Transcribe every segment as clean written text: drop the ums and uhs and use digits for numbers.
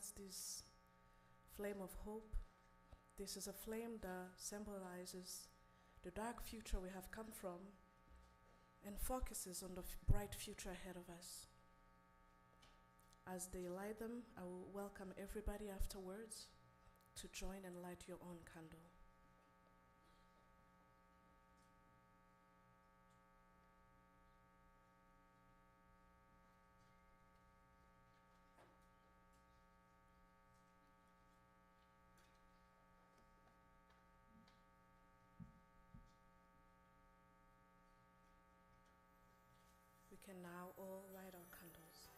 lights this flame of hope. This is a flame that symbolizes the dark future we have come from and focuses on the bright future ahead of us. As they light them, I will welcome everybody afterwards to join and light your own candle. We can now all light our candles.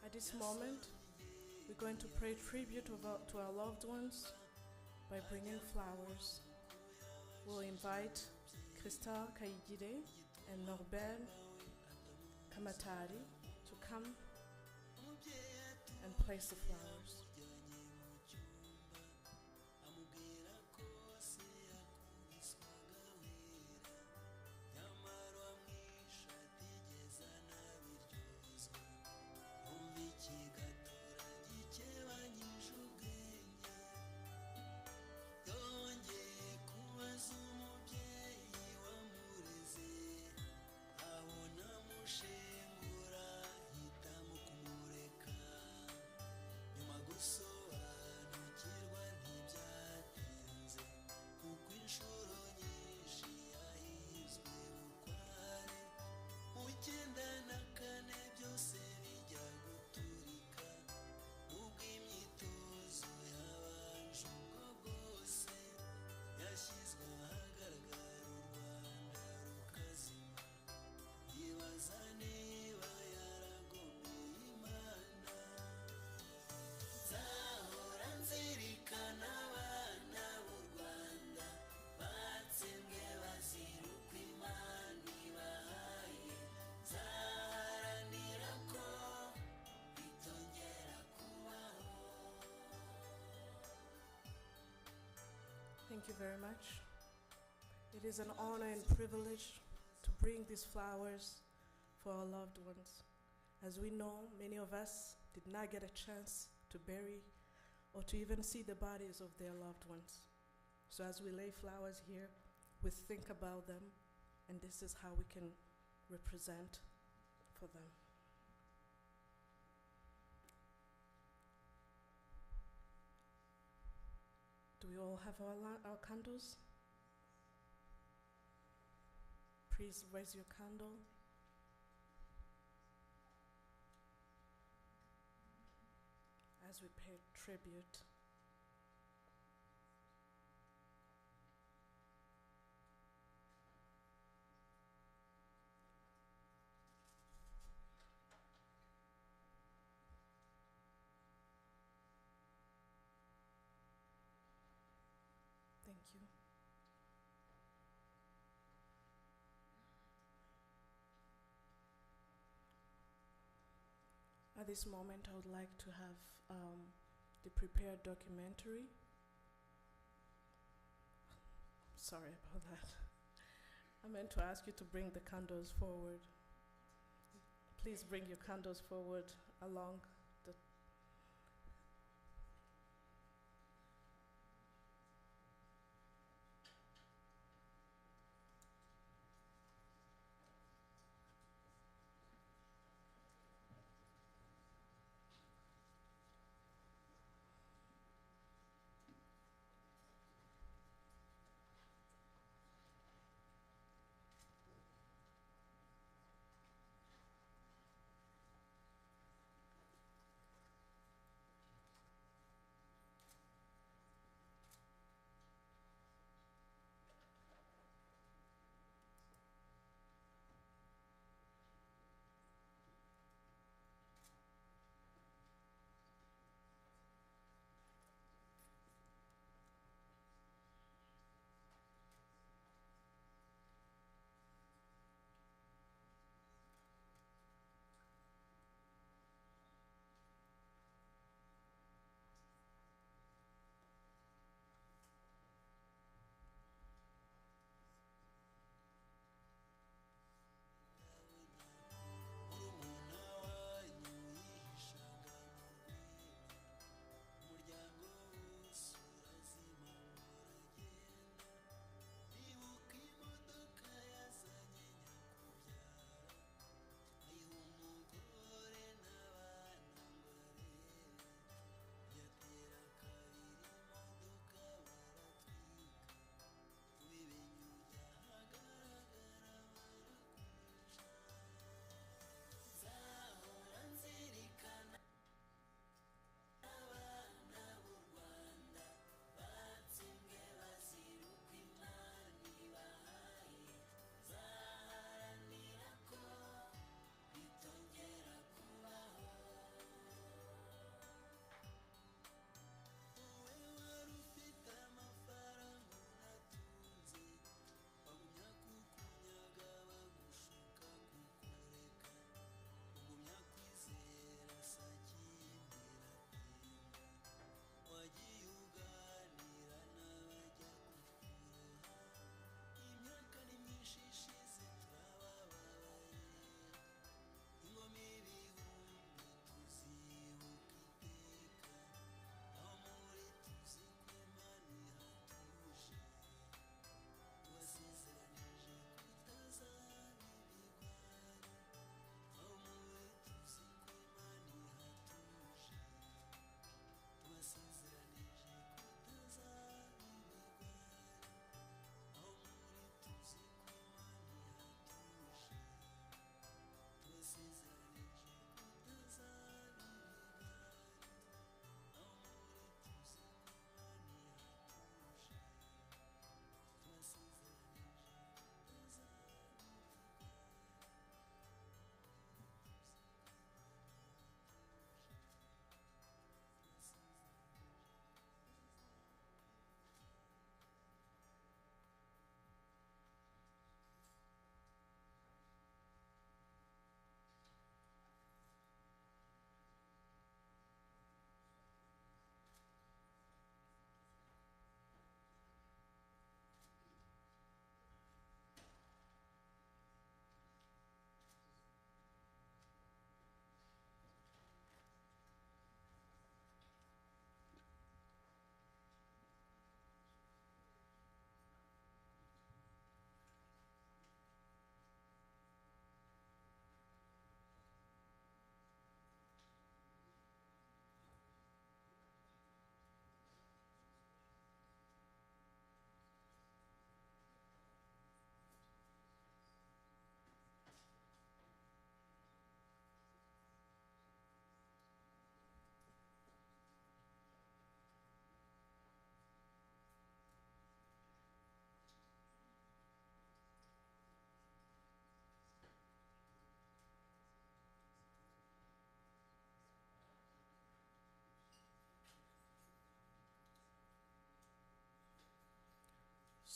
At this moment, we're going to pay tribute to our loved ones by bringing flowers. We'll invite Crystal Kayigire and Norbert Kamatari to come and place the flowers. Thank you very much. It is an honor and privilege to bring these flowers for our loved ones. As we know, many of us did not get a chance to bury or to even see the bodies of their loved ones. So as we lay flowers here, we think about them, and this is how we can represent for them. Do we all have our candles? Please raise your candle. As we pay tribute. Thank you. At this moment, I would like to have the prepared documentary. Sorry about that. I meant to ask you to bring the candles forward. Please bring your candles forward along the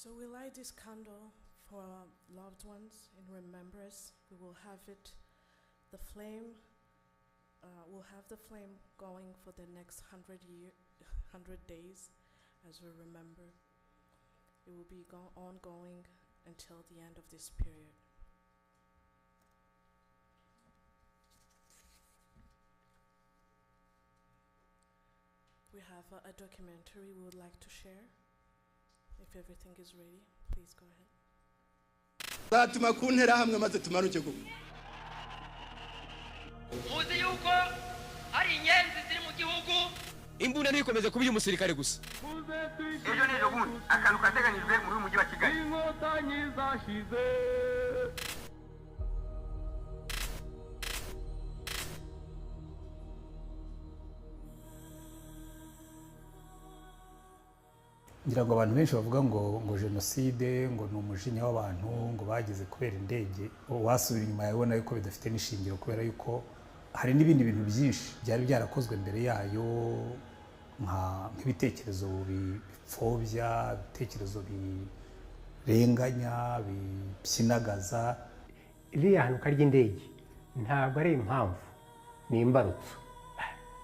So we light this candle for our loved ones in remembrance. We will have it, the flame, we'll have the flame going for the next 100 days as we remember. It will be ongoing until the end of this period. We have a documentary we would like to share. If everything is ready, please go ahead. Zatuma kuntera hamwe maze tumanuke kuko. Muzi yuko ari inyenzi ziri mu gihugu. Imbunda nikomeze kubiri umusirikare gusa. Ejo nejo bundi akantu kateganyijwe muri mujyi wa Kigali. Inkotanyi zashize. ngira ngo abantu benshi bavuga ngo Jenoside ngo n'umujinya w'abantu ngo bagize kubera indege wasubira inyuma yabona yuko bidafite n'ishingiro kubera yuko hari n'ibindi bintu byinshi byari byarakozwe mbere yayo nk'ibitekerezo bipfobya, ibitekerezo birenganya, bikinagaza. Iriya hanuka ry'indege ntabwo ari impamvu, ni imbarutso.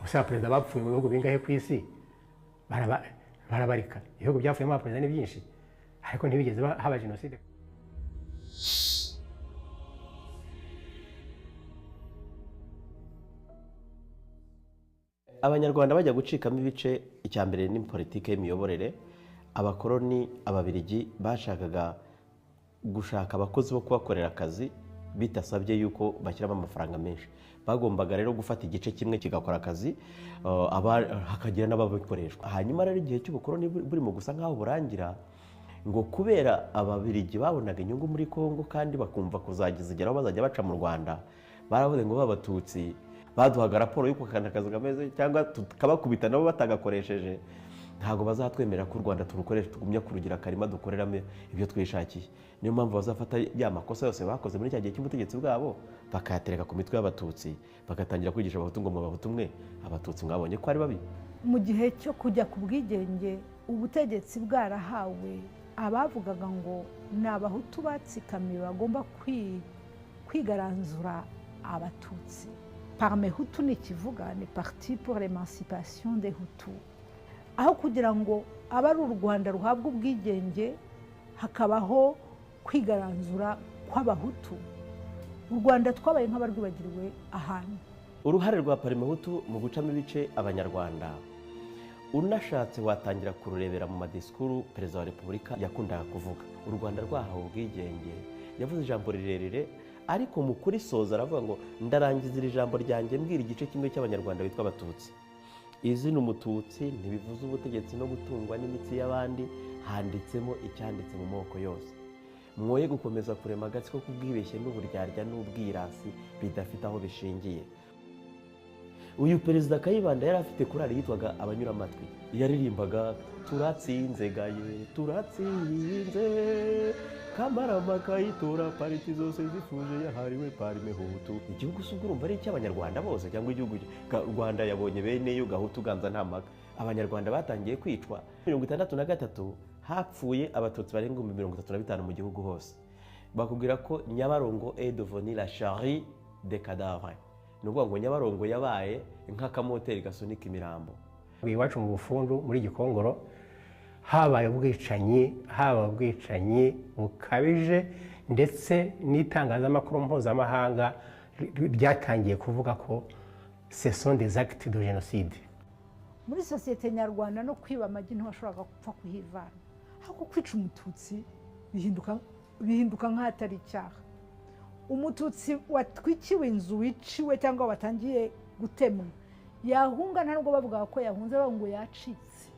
Gusa perezida bapfuye mu bihugu bingahe ku isi barabarika. Ibihugu byapfuyemo abaperezida ni byinshi, ariko ntibigeze haba Jenoside. Abanyarwanda bajya gucikamo ibice, icya mbere ni politike y'imiyoborere. Abakoloni, ababirigi bashakaga gushaka abakozi bo kubakorera akazi bitasabye yuko bashyiramo amafaranga menshi. Bagombaga rero gufata igice kimwe kigakora akazi, hakagira n'ababikoreshwa. Hanyuma rero igihe cy'ubukoloni burimo gusa nk'aho burangira, ngo kubera ababirigi babonaga inyungu muri Kongo kandi bakumva kuzagezegeraho bazajya baca mu Rwanda, baravuze ngo b'Abatutsi baduhaga raporo y'uko kandi akazi kameze cyangwa tukabakubita nabo batagakoresheje, ntabwo bazatwemerera ko u Rwanda turukoresha, tugumya kurugira akarima dukoreramo ibyo twishakiye. Niyo mpamvu bazafata ya makosa yose bakoze muri cya gihe cy'ubutegetsi bwabo bakayatereka ku mitwe y'Abatutsi, bagatangira kwigisha Abahutu ngo Abahutu mwe Abatutsi mwabonye ko ari babi. Mu gihe cyo kujya ku bwigenge ubutegetsi bwarahawe abavugaga ngo ni Abahutu batsikamiye bagomba kwigaranzura Abatutsi. Parme Hutu ni kivuga ni Parti pour l'émancipation des Hutus. Aho kugira ngo aba ari u Rwanda ruhabwa ubwigenge hakabaho kwigaranzura kw'Abahutu, u Rwanda twabaye nk'abarwibagiriwe ahantu. Uruhare rwa Parme Hutu mu gucamo ibice Abanyarwanda, unashatse watangira kururebera mu madisikuru Perezida wa Repubulika yakundaga kuvuga. U Rwanda rwahawe ubwigenge, yavuze ijambo rirerire, ariko mu kurisoza aravuga ngo ndarangiza iri jambo ryanjye mbwira igice kimwe cy'Abanyarwanda bitwa Abatutsi. Izina Umututsi ntibivuze ubutegetsi no gutungwa n'imitsi y'abandi, handitsemo icyanditse mu moko yose. Mwoye gukomeza kurema agatsiko k'ubwibeshye n'uburyarya n'ubwirasi bidafite aho bishingiye. Uyu Perezida Kayibanda yari afite korali yitwaga Abanyuramatwi, yaririmbaga turatsinze gaye turatsinze Kamarama kayitora pariti zose zifuje yahariwe Parme Hutu. Igihugu urumva ari icy'Abanyarwanda bose cyangwa igihugu Rwanda yabonye bene yo Gahutu ganza nta maka. Abanyarwanda batangiye kwicwa 1963 hapfuye Abatutsi barenga 35 mu gihugu hose. Bakubwira ko Nyabarongo est devenu la charrie des cadavres. Nuvuga ngo Nyabarongo yabaye nk'akamoteri gasunika imirambo. Iwacu mu Bufundu muri Gikongoro habaye ubwicanyi bukabije, ndetse n'itangazamakuru mpuzamahanga ryatangiye kuvuga ko ce sont des actes de génocide. Muri sosiyete nyarwanda no kwiba amagi ntibashoboraga gupfa kuhivana, ahubwo kwica Umututsi bihinduka nk'atari icyaha. Umututsi watwikiwe inzu, wiciwe cyangwa watangiye gutemwa, yahunga ntabwo bavuga ko yahunze, ngo yacitse.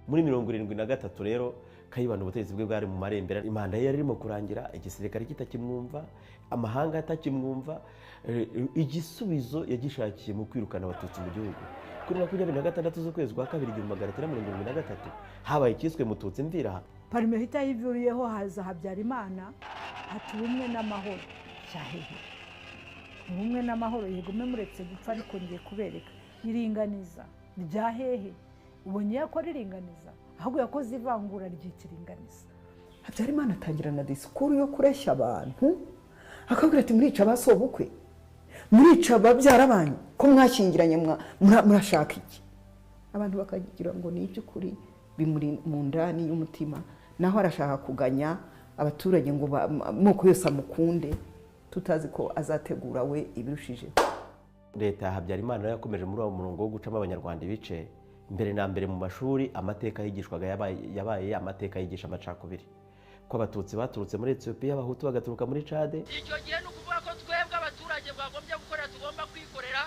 Muri 1973 rero Kayibanda ubutegetsi bwe bwari mu marembera, imanda yari irimo kurangira, igisirikare kitakimwumva, amahanga atakimwumva. Igisubizo yagishakiye mu kwirukana Abatutsi mu gihugu. Kuri 26 z'ukwezi kwa 1973 habaye ikiswe Mututsi mvira. Parme Hutu yivuriyeho haza Habyarimana, ati ubumwe n'amahoro cyahehe. Ubumwe n'amahoro yegume muretse gupfa, ariko ngiye kubereka iringaniza ryahehe. Ubonye ko riringaniza ahubwo yakoze ivangura ryitiringaniza. Habyarimana atangira na disikuru yo kureshya abantu akabwira ati murica abasobukwe, murica ababyara banyu, ko mwashyingiranye murashaka iki? Abantu bakagira ngo ni iby'ukuri bimuri mu ndani y'umutima, naho arashaka kuganya abaturage ngo moko yose amukunde, tutazi ko azategura we ibirushije. Leta ya Habyarimana yakomeje muri uwo murongo wo gucamo abanyarwanda ibice. Mbere na mbere mu mashuri amateka yigishwaga yabaye amateka yigisha amacakubiri, ko abatutsi baturutse muri Ethiopia, abahutu bagaturuka muri Chad. Icyo gihe no kuvuga ko twebwe abaturage bagombye gukora, tugomba kwikorera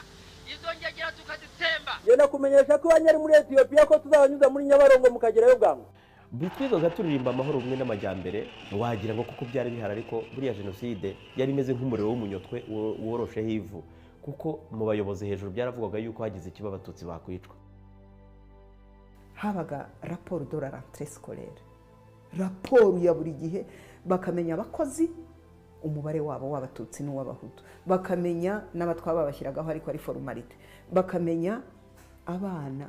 izo ngegera tukazitsemba. Yenda kumenyesha ko abanyari muri Ethiopia ko tuzabanyuza muri Nyabarongo mukagerayo bwangu. Bitwigaga turirimba amahoro umwe n'amajyambere, wagira ngo kuko byari bihari, ariko buriya Jenoside yari imeze nk'umuriro w'umunyotwe worosheho ivu, kuko mu bayobozi hejuru byaravugwaga yuko hagize ikiba abatutsi bakwicwa. Habaga raporo de la rentrée scolaire, raporo ya buri gihe, bakamenya abakozi umubare wabo w'abatutsi n'uw'abahutu, bakamenya n'abatwa babashyiragaho ariko ari formalite, bakamenya abana.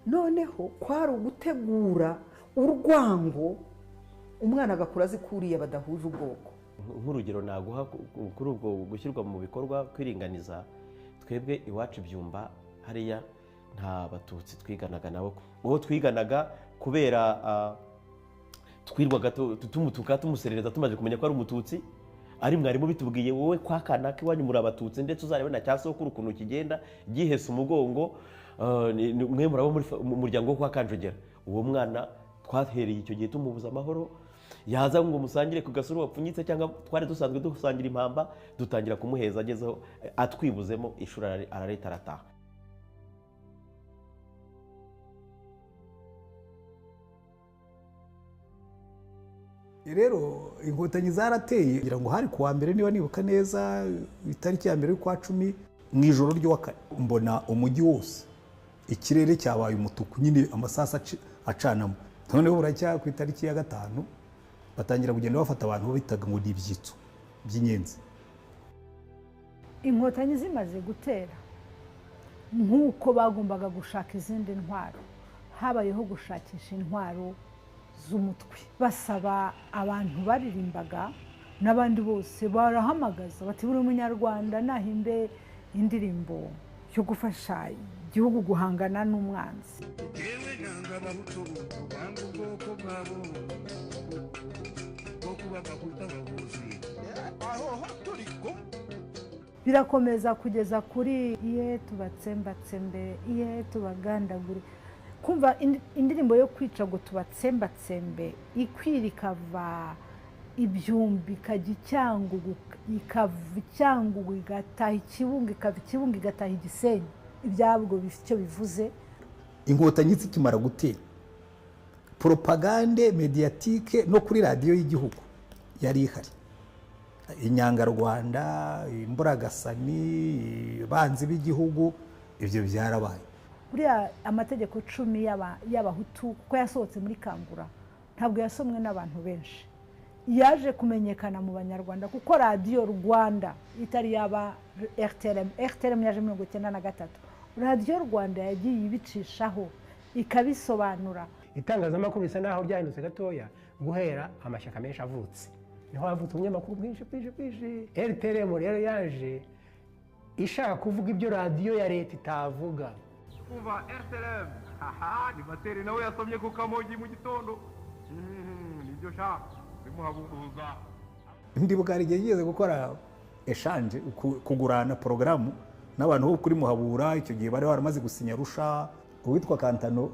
Noneho kwari ugutegura urwango umwana agakura azi kuriye badahuje ubwoko. Nk'urugero naguha kuri ubwo gushyirwa mu bikorwa kwiringaniza, twebwe iwacu Byumba hariya nta batutsi twiganaga nabo, uwo twiganaga kubera twirwaga tumutuka tumuserereza tumaze kumenya ko ari umututsi, ari mwarimu bitubwiye wowe kwa kanaka iwanyu muri abatutsi, ndetse uzarebe na cyasokuru ukuntu kigenda gihese umugongo, mwe murabo mu muryango wo kwa Kanjogera. Uwo mwana twahereye icyo gihe tumubuza amahoro, yaza ngo musangire ku gasuru wapfunyitse, cyangwa twari dusanzwe dusangira impamba, dutangira kumuheza agezeho atwibuzemo ishuri arareta arataha. Rero inkotanyi zarateye kugira ngo hari kuwa mbere, niba nibuka neza, itariki ya mbere y'ukwa 10 mu ijoro ry'uwa kane, mbona umujyi wose ikirere cyabaye umutuku, nyine amasasa acanamo. Noneho buracya ku itariki ya 5 batangira kugenda bafata abantu bitaga ngo ni ibyitso by'inyenzi. Inkotanyi zimaze gutera, nk'uko bagombaga gushaka izindi ntwaro, habayeho gushakisha intwaro z'umutwe. Basaba abantu baririmbaga n'abandi bose barahamagaza bati buri munyarwanda nahimbe indirimbo yo gufasha igihugu guhangana n'umwanzi. Birakomeza kugeza kuri iye tubatsembatsembe, iye tubagandagure. Kumva indirimbo yo kwica ngo tubatsembatsembe ikwira ikava Ibyumba ikajya Icyangugu, ikava Icyangugu igataha Ikibungo, ikava Ikibungo igataha Igisenyi. Ibyabwo bifite icyo bivuze. Inkotanyi zikimara gutera, propagande mediatike no kuri radiyo y'igihugu yari ihari. Inyangarwanda, Imburagasani, banzi b'igihugu, ibyo byarabaye. Buriya amategeko 10 y'abahutu ko yasohotse muri Kangura ntabwo yasomwe n'abantu benshi. Yaje kumenyekana mu banyarwanda kuko radiyo Rwanda itari yaba RTLM yaje 1993, radiyo Rwanda yagiye ibicishaho ikabisobanura. Itangazamakuru bisa naho ryahindutse gatoya guhera amashyaka menshi avutse, niho havutse umunyamakuru bwinshi. RTLM rero yaje ishaka kuvuga ibyo radiyo ya leta itavuga. Kuva RTLM ni bateri nawe yasomye ku Kamonyi mu gitondo, nibyo shaka bimuhaburuza. Ndibuka hari igihe yigeze gukora eshanje kugurana porogaramu n'abantu bo kuri Muhabura. Icyo gihe bari baramaze gusinya rusha. Uwitwa Kantano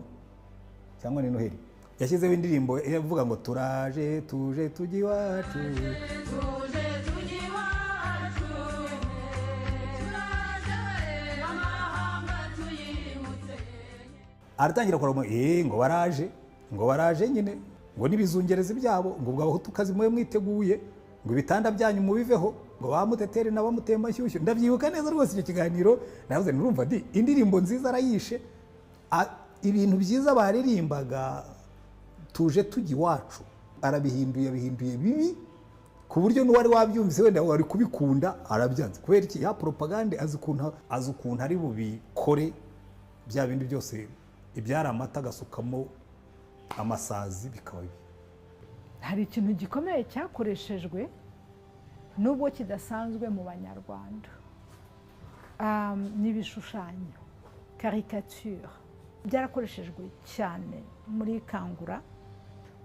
cyangwa ni Noheli yashyizeho indirimbo ivuga ngo turaje tuje tujye iwacu, aratangira kuramo ngo baraje nyine, ngo nibizungereza ibyabo, ngo abahutu kazi mwe mwiteguye, ngo ibitanda byanyu mubiveho, ngo bamutetere na bamutemba shyushyu. Ndabyibuka neza rwose icyo kiganiro, navuze nurumva ndi indirimbo nziza arayishe. Ibintu byiza baririmbaga tuje tujye iwacu arabihinduye bibi, ku buryo n'uwari wabyumvise wenda wari kubikunda arabyanze. Kubera iki? Ya propagande azi ukuntu ari bubikore bya bindi byose ibyara amata agasukamo amasazi bikaba bibi. hari ikintu gikomeye cyakoreshejwe nubwo kidasanzwe mu banyarwanda, n'ibishushanyo caricature byarakoreshejwe cyane muri kangura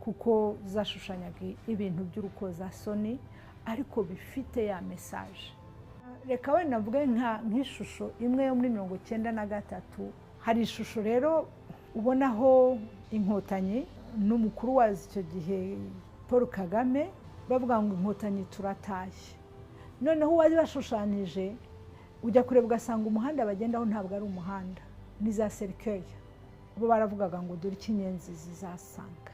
kuko zashushanyaga ibintu by'urukozasoni ariko bifite ya message. Reka wenda navuge nk'ishusho imwe yo muri 1993. hari ishusho rero ubonaho inkotanyi n'umukuru wazo icyo gihe Paul Kagame bavuga ngo inkotanyi turatashye. Noneho uwari bashushanyije ujya kureba ugasanga umuhanda bagendaho ntabwo ari umuhanda, ni za cercueil. Bo baravugaga ngo dore ikinyenzi zizasanga.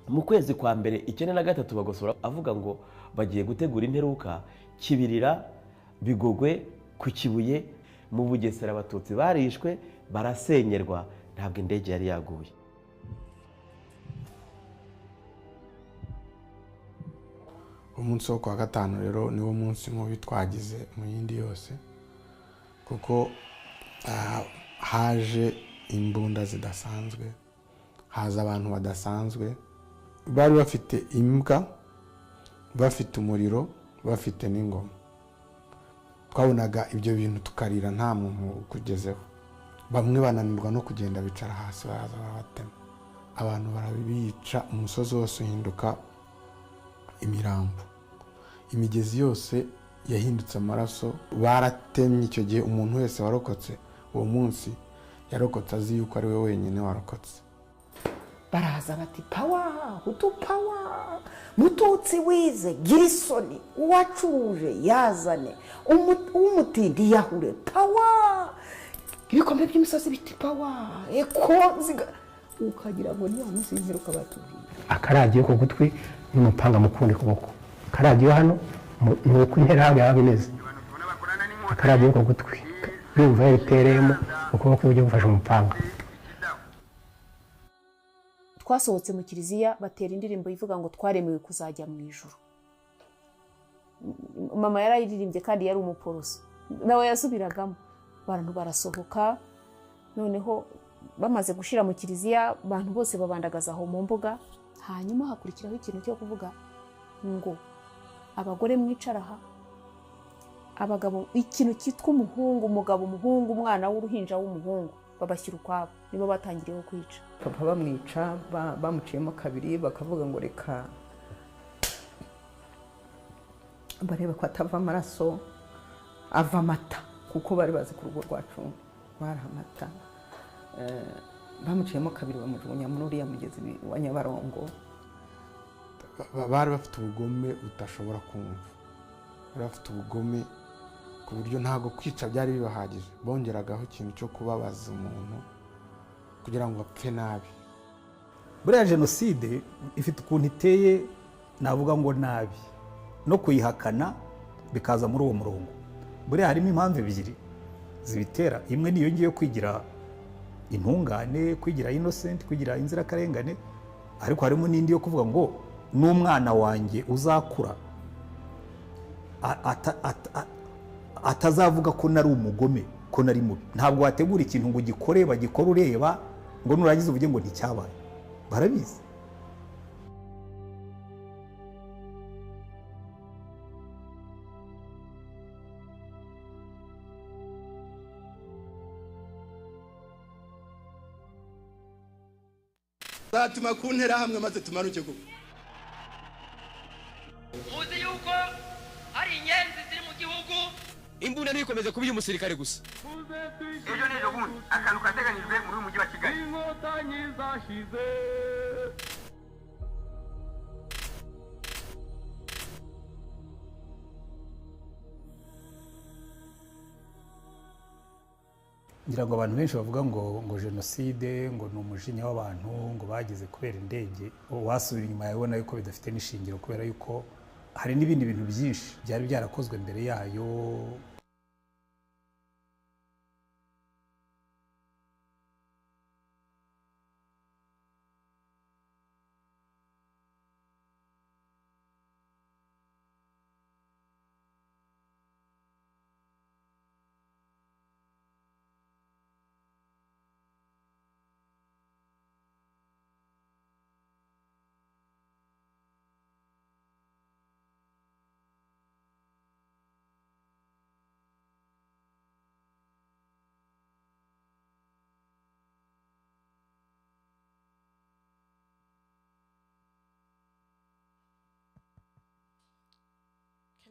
Mu kwezi kwa mbere 1993 bagosora avuga ngo bagiye gutegura imperuka Kibirira, Bigogwe, ku Kibuye, mu Bugesera Abatutsi barishwe barasenyerwa, ntabwo indege yari yaguye. Umunsi wo kwa gatanu rero niwo munsi mubi twagize mu yindi yose, kuko haje imbunda zidasanzwe, haza abantu badasanzwe, bari bafite imbwa, bafite umuriro, bafite n'ingoma. Twabonaga ibyo bintu tukarira nta muntu ukugezeho. Bamwe bananirwa no kugenda bicara hasi baraza barabatema. Abantu barabica, umusozi wose uhinduka imirambo. Imigezi yose yahindutse amaraso. Baratemye icyo gihe umuntu wese warokotse uwo munsi yarokotse azi yuko ari we wenyine warokotse. Baraza bati pawa, Hutu pawa, Mututsi wize Girisoni, uwacuruje yazane, umutindi yahure pawa, ibikombe by'imisozi biti pawa, ziga ukagira ngo niyo munsi y'imperuka batubwiye. Akaradiyo ko gutwi n'umupanga mukundi kuboko, akaradiyo hano ni ku ntera yawe neza, akaradiyo ko gutwi yumva yaritereyemo ukuboko ujye gufasha umupanga. Twasohotse mu kiliziya batera indirimbo ivuga ngo twaremewe kuzajya mu ijuru. Mama yarayiririmbye kandi yari umuporoso, nawe yasubiragamo. Abantu barasohoka, noneho bamaze gushira mu kiliziya abantu bose babandagaza aho mu mbuga. Hanyuma hakurikiraho ikintu cyo kuvuga ngo abagore mwicaraha, abagabo ikintu cyitwa umuhungu, umugabo umuhungu, umwana w'uruhinja w'umuhungu babashyira ukwabo, nibo batangiriyeho kwica. Papa bamwica bamuciyemo kabiri, bakavuga ngo reka bareba ko atava amaraso ava amata, kuko bari bazi ku rugo rwacu bari amata. Bamuciyemo kabiri bamujugunya muri uriya mugezi wa Nyabarongo. Bari bafite ubugome utashobora kumva, bari bafite ubugome ku buryo ntago kwica byari bibahagije, bongeragaho ikintu cyo kubabaza umuntu kugira ngo apfe nabi. Buriya jenoside ifite ukuntu iteye, navuga ngo nabi, no kuyihakana bikaza muri uwo murongo. Buriya harimo impamvu ebyiri zibitera. Imwe niyo ngiye kwigira intungane, kwigira innocent, kwigira inzirakarengane, ariko harimo n'indi yo kuvuga ngo n'umwana wanjye uzakura atazavuga ko nari umugome, ko nari mubi. Ntabwo wategura ikintu ngo gikore bagikora ureba ngo nurangiza uvuge ngo nticyabaye. Barabizi. Zatuma kuntera hamwe maze tumanuke kuko. Muzi yuko hari inyenzi ziri mu gihugu, imbunda ntikomeze kuba iy'umusirikare gusa. Ejo n'ejo bundi akantu kateganyijwe muri uyu mujyi wa Kigali. Inkotanyi zashize. Ngira ngo abantu benshi bavuga ngo jenoside ngo ni umujinya w'abantu ngo bagize kubera indege. Wasubira inyuma yabona yuko bidafite n'ishingiro, kubera yuko hari n'ibindi bintu byinshi byari byarakozwe mbere yayo.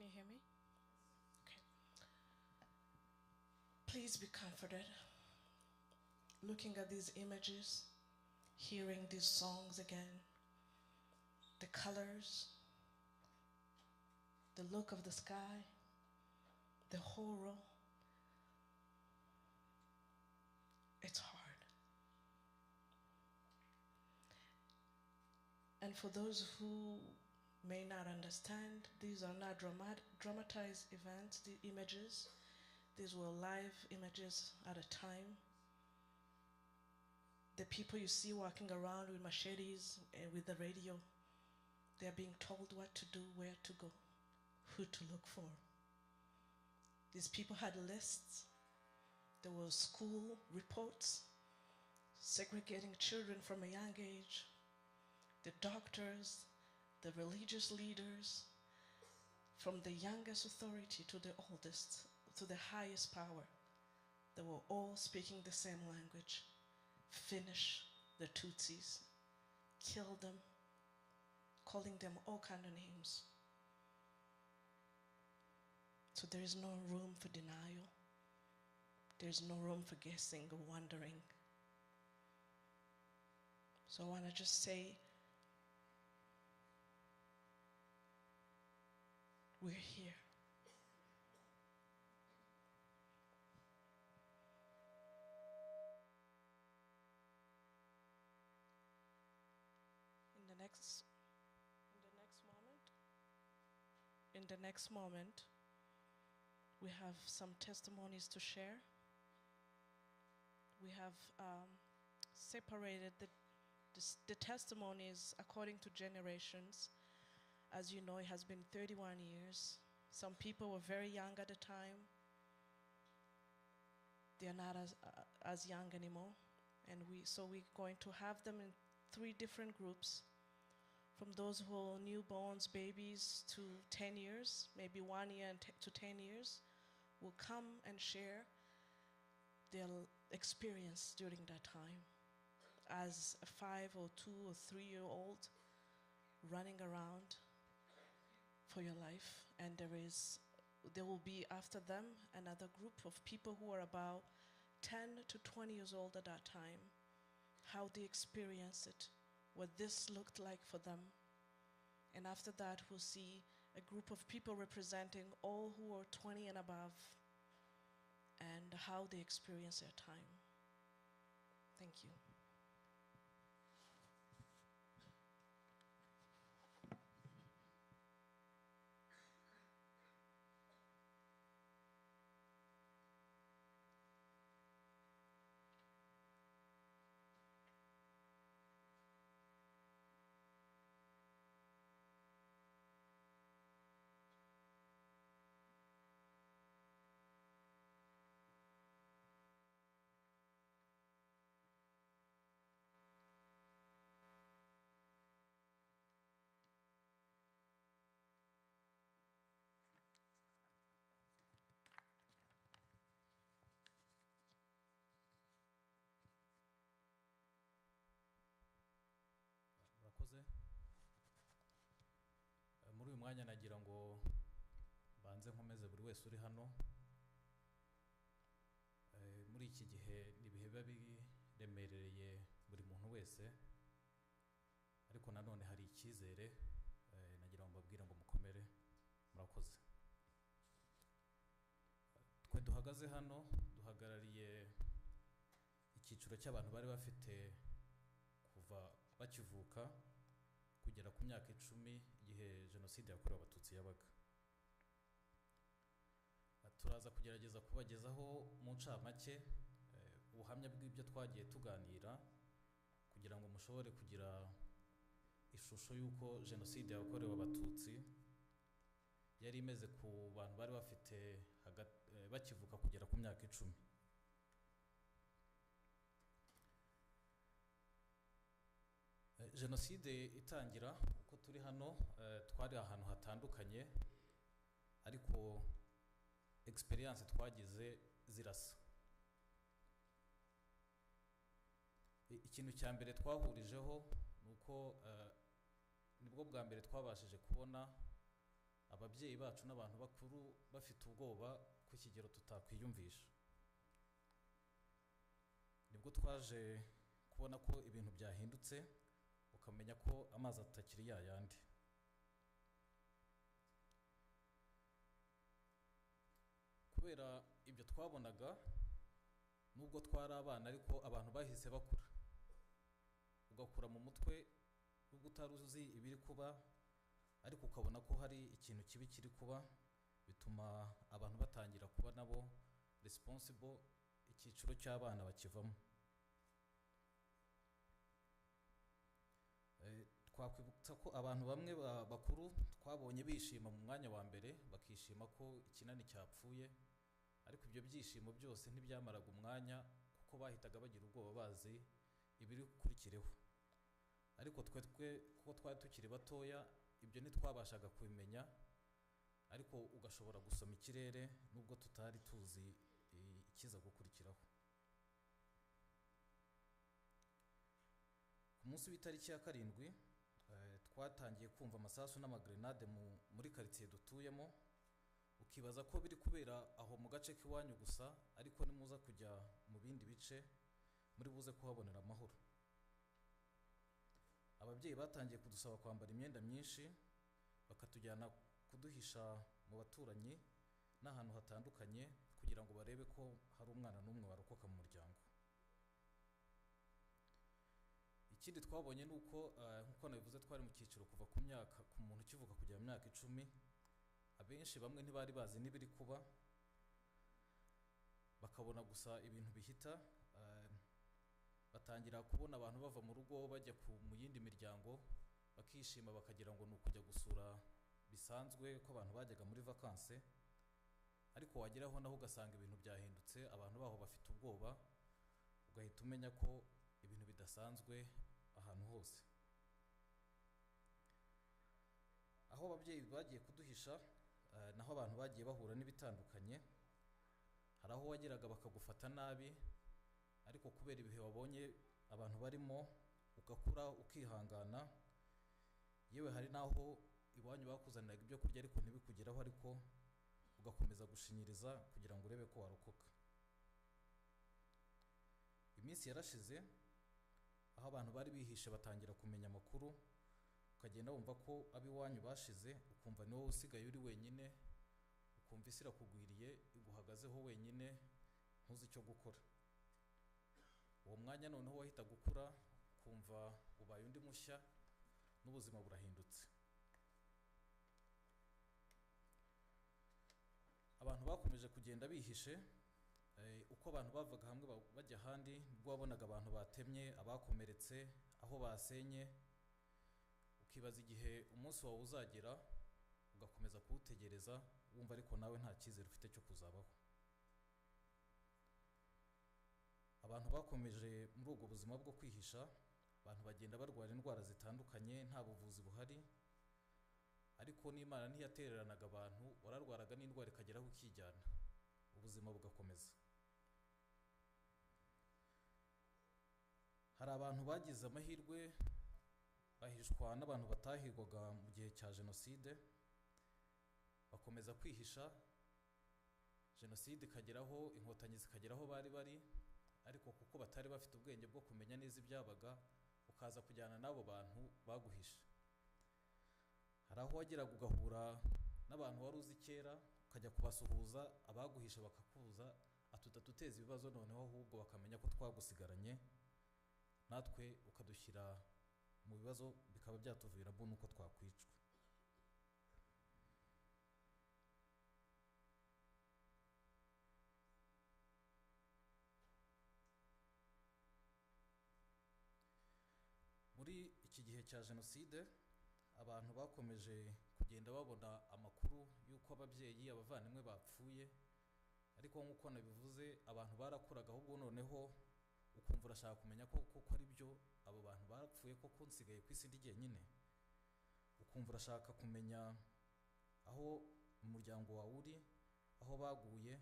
you hear me? Okay. Please be comforted. Looking at these images, hearing these songs again, the colors, the look of the sky, the horror. It's hard. And for those who may not understand, these are not dramatized events, the images. These were live images at a time. The people you see walking around with machetes and with the radio, they're being told what to do, where to go, who to look for. These people had lists. There were school reports, segregating children from a young age. The doctors, the religious leaders, from the youngest authority to the oldest, to the highest power, they were all speaking the same language. Finish the Tutsis, kill them, calling them all kinds of names. So there is no room for denial. There is no room for guessing or wondering. So I want to just say, we're here. In the next moment, we have some testimonies to share. We have separated the testimonies according to generations. As you know, it has been 31 years. Some people were very young at the time. They are not as young anymore. And so we're going to have them in 3 different groups. From those who are newborns, babies, to 10 years, maybe 1 year to 10 years, will come and share their experience during that time as a 5 or 2 or 3-year-old running around for your life. And there will be after them another group of people who are about 10 to 20 years old at that time, how they experience it, what this looked like for them. And after that, we'll see a group of people representing all who are 20 and above and how they experience their time. Thank you. murakoze. Muri uyu mwanya nagira ngo banze nkomeze buri wese uri hano. Muri iki gihe ni ibihe biba biremereye buri muntu wese, ariko nanone hari icyizere. Nagira ngo mbabwire ngo mukomere. Murakoze. Twe duhagaze hano duhagarariye icyiciro cy'abantu bari bafite kuva bakivuka kugera ku myaka 10 igihe Jenoside yakorewe Abatutsi yabaga. Turaza kugerageza kubagezaho mu ncamake ubuhamya bw'ibyo twagiye tuganira kugira ngo mushobore kugira ishusho y'uko Jenoside yakorewe Abatutsi yari imeze ku bantu bari bafite bakivuka kugera ku myaka 10. Jenoside itangira uko turi hano twari ahantu hatandukanye, ariko experience twagize zirasa. Ikintu cya mbere twahurijeho nuko nibwo bwa mbere twabashije kubona ababyeyi bacu n'abantu bakuru bafite ubwoba ku kigero tutakwiyumvisha. Nibwo twaje kubona ko ibintu byahindutse, ukamenya ko amazi atakiri yayandi. Kubera ibyo twabonaga, nubwo twari abana ariko abantu bahise bakura, ugakura mu mutwe nubwo utari uzi ibiri kuba, ariko ukabona ko hari ikintu kibi kiri kuba, bituma abantu batangira kuba nabo responsible, icyiciro cy'abana bakivamo. Twakwibutsa ko abantu bamwe bakuru twabonye bishima mu mwanya wa mbere, bakishima ko ikinani cyapfuye, ariko ibyo byishimo byose ntibyamaraga umwanya, kuko bahitaga bagira ubwoba bazi ibiri gukurikireho. Ariko kuko twari tukiri batoya, ibyo ntitwabashaga kubimenya, ariko ugashobora gusoma ikirere nubwo tutari tuzi ikiza gukurikiraho. Ku munsi w'itariki ya 7 twatangiye kumva amasasu n'amagrenade muri quartier dutuyemo, ukibaza ko biri kubera aho mu gace k'iwanyu gusa, ariko nimuza kujya mu bindi bice muri buze kuhabonera amahoro. Ababyeyi batangiye kudusaba kwambara imyenda myinshi, bakatujyana kuduhisha mu baturanyi n'ahantu hatandukanye, kugira ngo barebe ko hari umwana n'umwe warokoka mu muryango. Ikindi twabonye nuko nkuko nabivuze, twari mu cyiciro kuva ku muntu ukivuka kugera mu myaka 10. Abenshi bamwe ntibari bazi n'ibiri kuba, bakabona gusa ibintu bihita, batangira kubona abantu bava mu rugo bajya mu yindi miryango, bakishima bakagira ngo ni ukujya gusura bisanzwe ko abantu bajyaga muri vacances, ariko wageraho naho ugasanga ibintu byahindutse, abantu baho bafite ubwoba, ugahita umenya ko ibintu bidasanzwe ahantu hose. Aho ababyeyi bagiye kuduhisha, naho abantu bagiye bahura n'ibitandukanye. Hari aho wageraga bakagufata nabi, ariko kubera ibihe wabonye abantu barimo, ugakura ukihangana. Yewe hari naho iwanyu bakuzaniraga ibyo kurya ariko ntibikugeraho, ariko ugakomeza gushinyiriza kugira ngo urebe ko warokoka. Iminsi yarashize, aho abantu bari bihishe batangira kumenya amakuru, ukagenda wumva ko abiwanyu bashize, ukumva ni wowe usigaye uri wenyine, ukumva isi irakugwiriye iguhagazeho wenyine, ntuzi icyo gukora. Uwo mwanya noneho wahita gukura, ukumva ubaye undi mushya, n'ubuzima burahindutse. Abantu bakomeje kugenda bihishe, uko abantu bavaga hamwe bajya ahandi, nibwo wabonaga abantu batemye, abakomeretse, aho basenye, ukibaza igihe umunsi wawe uzagera, ugakomeza kuwutegereza, wumva ariko nawe nta cyizere ufite cyo kuzabaho. Abantu bakomeje muri ubwo buzima bwo kwihisha, abantu bagenda barwara indwara zitandukanye, nta buvuzi buhari, ariko n'Imana ntiyatereranaga abantu, wararwaraga n'indwara ikageraho ukijyana, ubuzima bugakomeza. Hari abantu bagize amahirwe, bahishwa n'abantu batahigwaga mu gihe cya Jenoside, bakomeza kwihisha, Jenoside ikageraho, inkotanyi zikageraho bari bari, ariko kuko batari bafite ubwenge bwo kumenya neza ibyabaga, ukaza kujyana n'abo bantu baguhisha. Hari aho wageraga ugahura n'abantu wari uzi kera, ukajya kubasuhuza, abaguhisha bakakubuza, atutatuteza ibibazo, noneho ahubwo bakamenya ko twagusigaranye, natwe ukadushyira mu bibazo, bikaba byatuviramo nuko twakwicwa. Muri iki gihe cya Jenoside, abantu bakomeje kugenda babona amakuru y'uko ababyeyi, abavandimwe bapfuye, ariko nk'uko nabivuze, abantu barakuraga, ahubwo noneho ukumva urashaka kumenya ko ari byo, abo bantu barapfuye koko nsigaye ku isi ndi jyenyine. Ukumva urashaka kumenya aho umuryango wawe uri, aho baguye,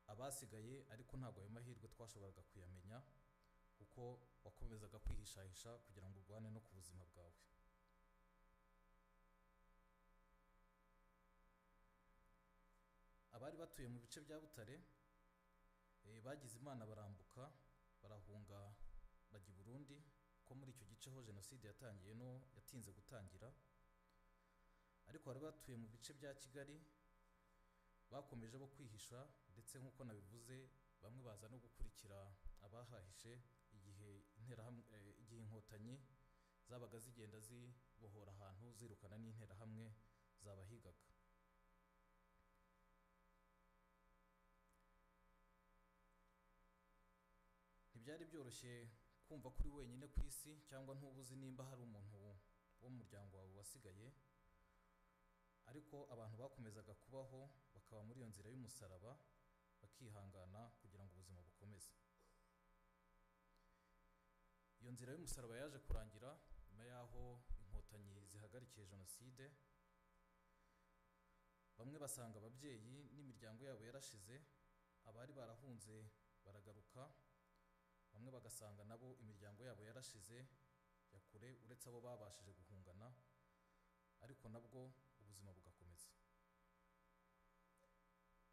abasigaye, ariko ntabwo ayo mahirwe twashoboraga kuyamenya, kuko wakomezaga kwihishahisha kugira ngo urwane no ku buzima bwawe. batuye mu bice bya Butare bagize Imana barambuka barahunga bajya i Burundi, ko muri icyo gice ho Jenoside yatangiye no yatinze gutangira. Ariko bari batuye mu bice bya Kigali bakomeje bo kwihisha, ndetse nk'uko nabivuze bamwe baza no gukurikira abahahishe igihe inkotanyi zabaga zigenda zibohora ahantu zirukana n'interahamwe zabahigaga. Ntibyari byoroshye kumva kuri wenyine ku isi, cyangwa ntubuzi nimba hari umuntu wo mu muryango wawe wasigaye, ariko abantu bakomezaga kubaho bakaba muri iyo nzira y'umusaraba, bakihangana kugira ngo ubuzima bukomeze. Iyo nzira y'umusaraba yaje kurangira nyuma y'aho inkotanyi zihagarikiye Jenoside. Bamwe basanga ababyeyi n'imiryango yabo yarashize, abari barahunze baragaruka, bamwe bagasanga nabo imiryango yabo yarashize ya kure, uretse abo babashije guhungana, ariko nabwo ubuzima bugakomeza.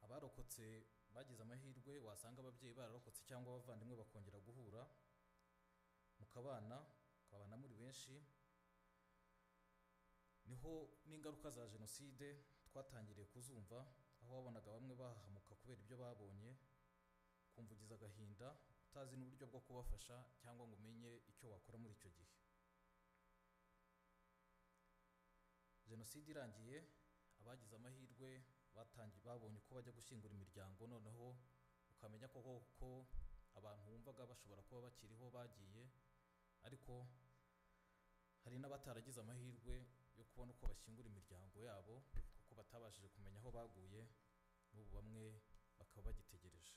Abarokotse bagize amahirwe, wasanga ababyeyi bararokotse cyangwa abavandimwe bakongera guhura mukabana muri benshi. Niho n'ingaruka za Jenoside twatangiriye kuzumva, aho wabonaga bamwe bahahamuka kubera ibyo babonye, kumva ugize agahinda utazi n'uburyo bwo kubafasha cyangwa ngo umenye icyo wakora muri icyo gihe. Jenoside irangiye, abagize amahirwe babonye ko bajya gushyingura imiryango, noneho ukamenya ko abantu wumvaga bashobora kuba bakiriho bagiye, ariko hari n'abataragize amahirwe yo kubona uko bashyingura imiryango yabo, kuko batabashije kumenya aho baguye, n'ubu bamwe bakaba bagitegereje.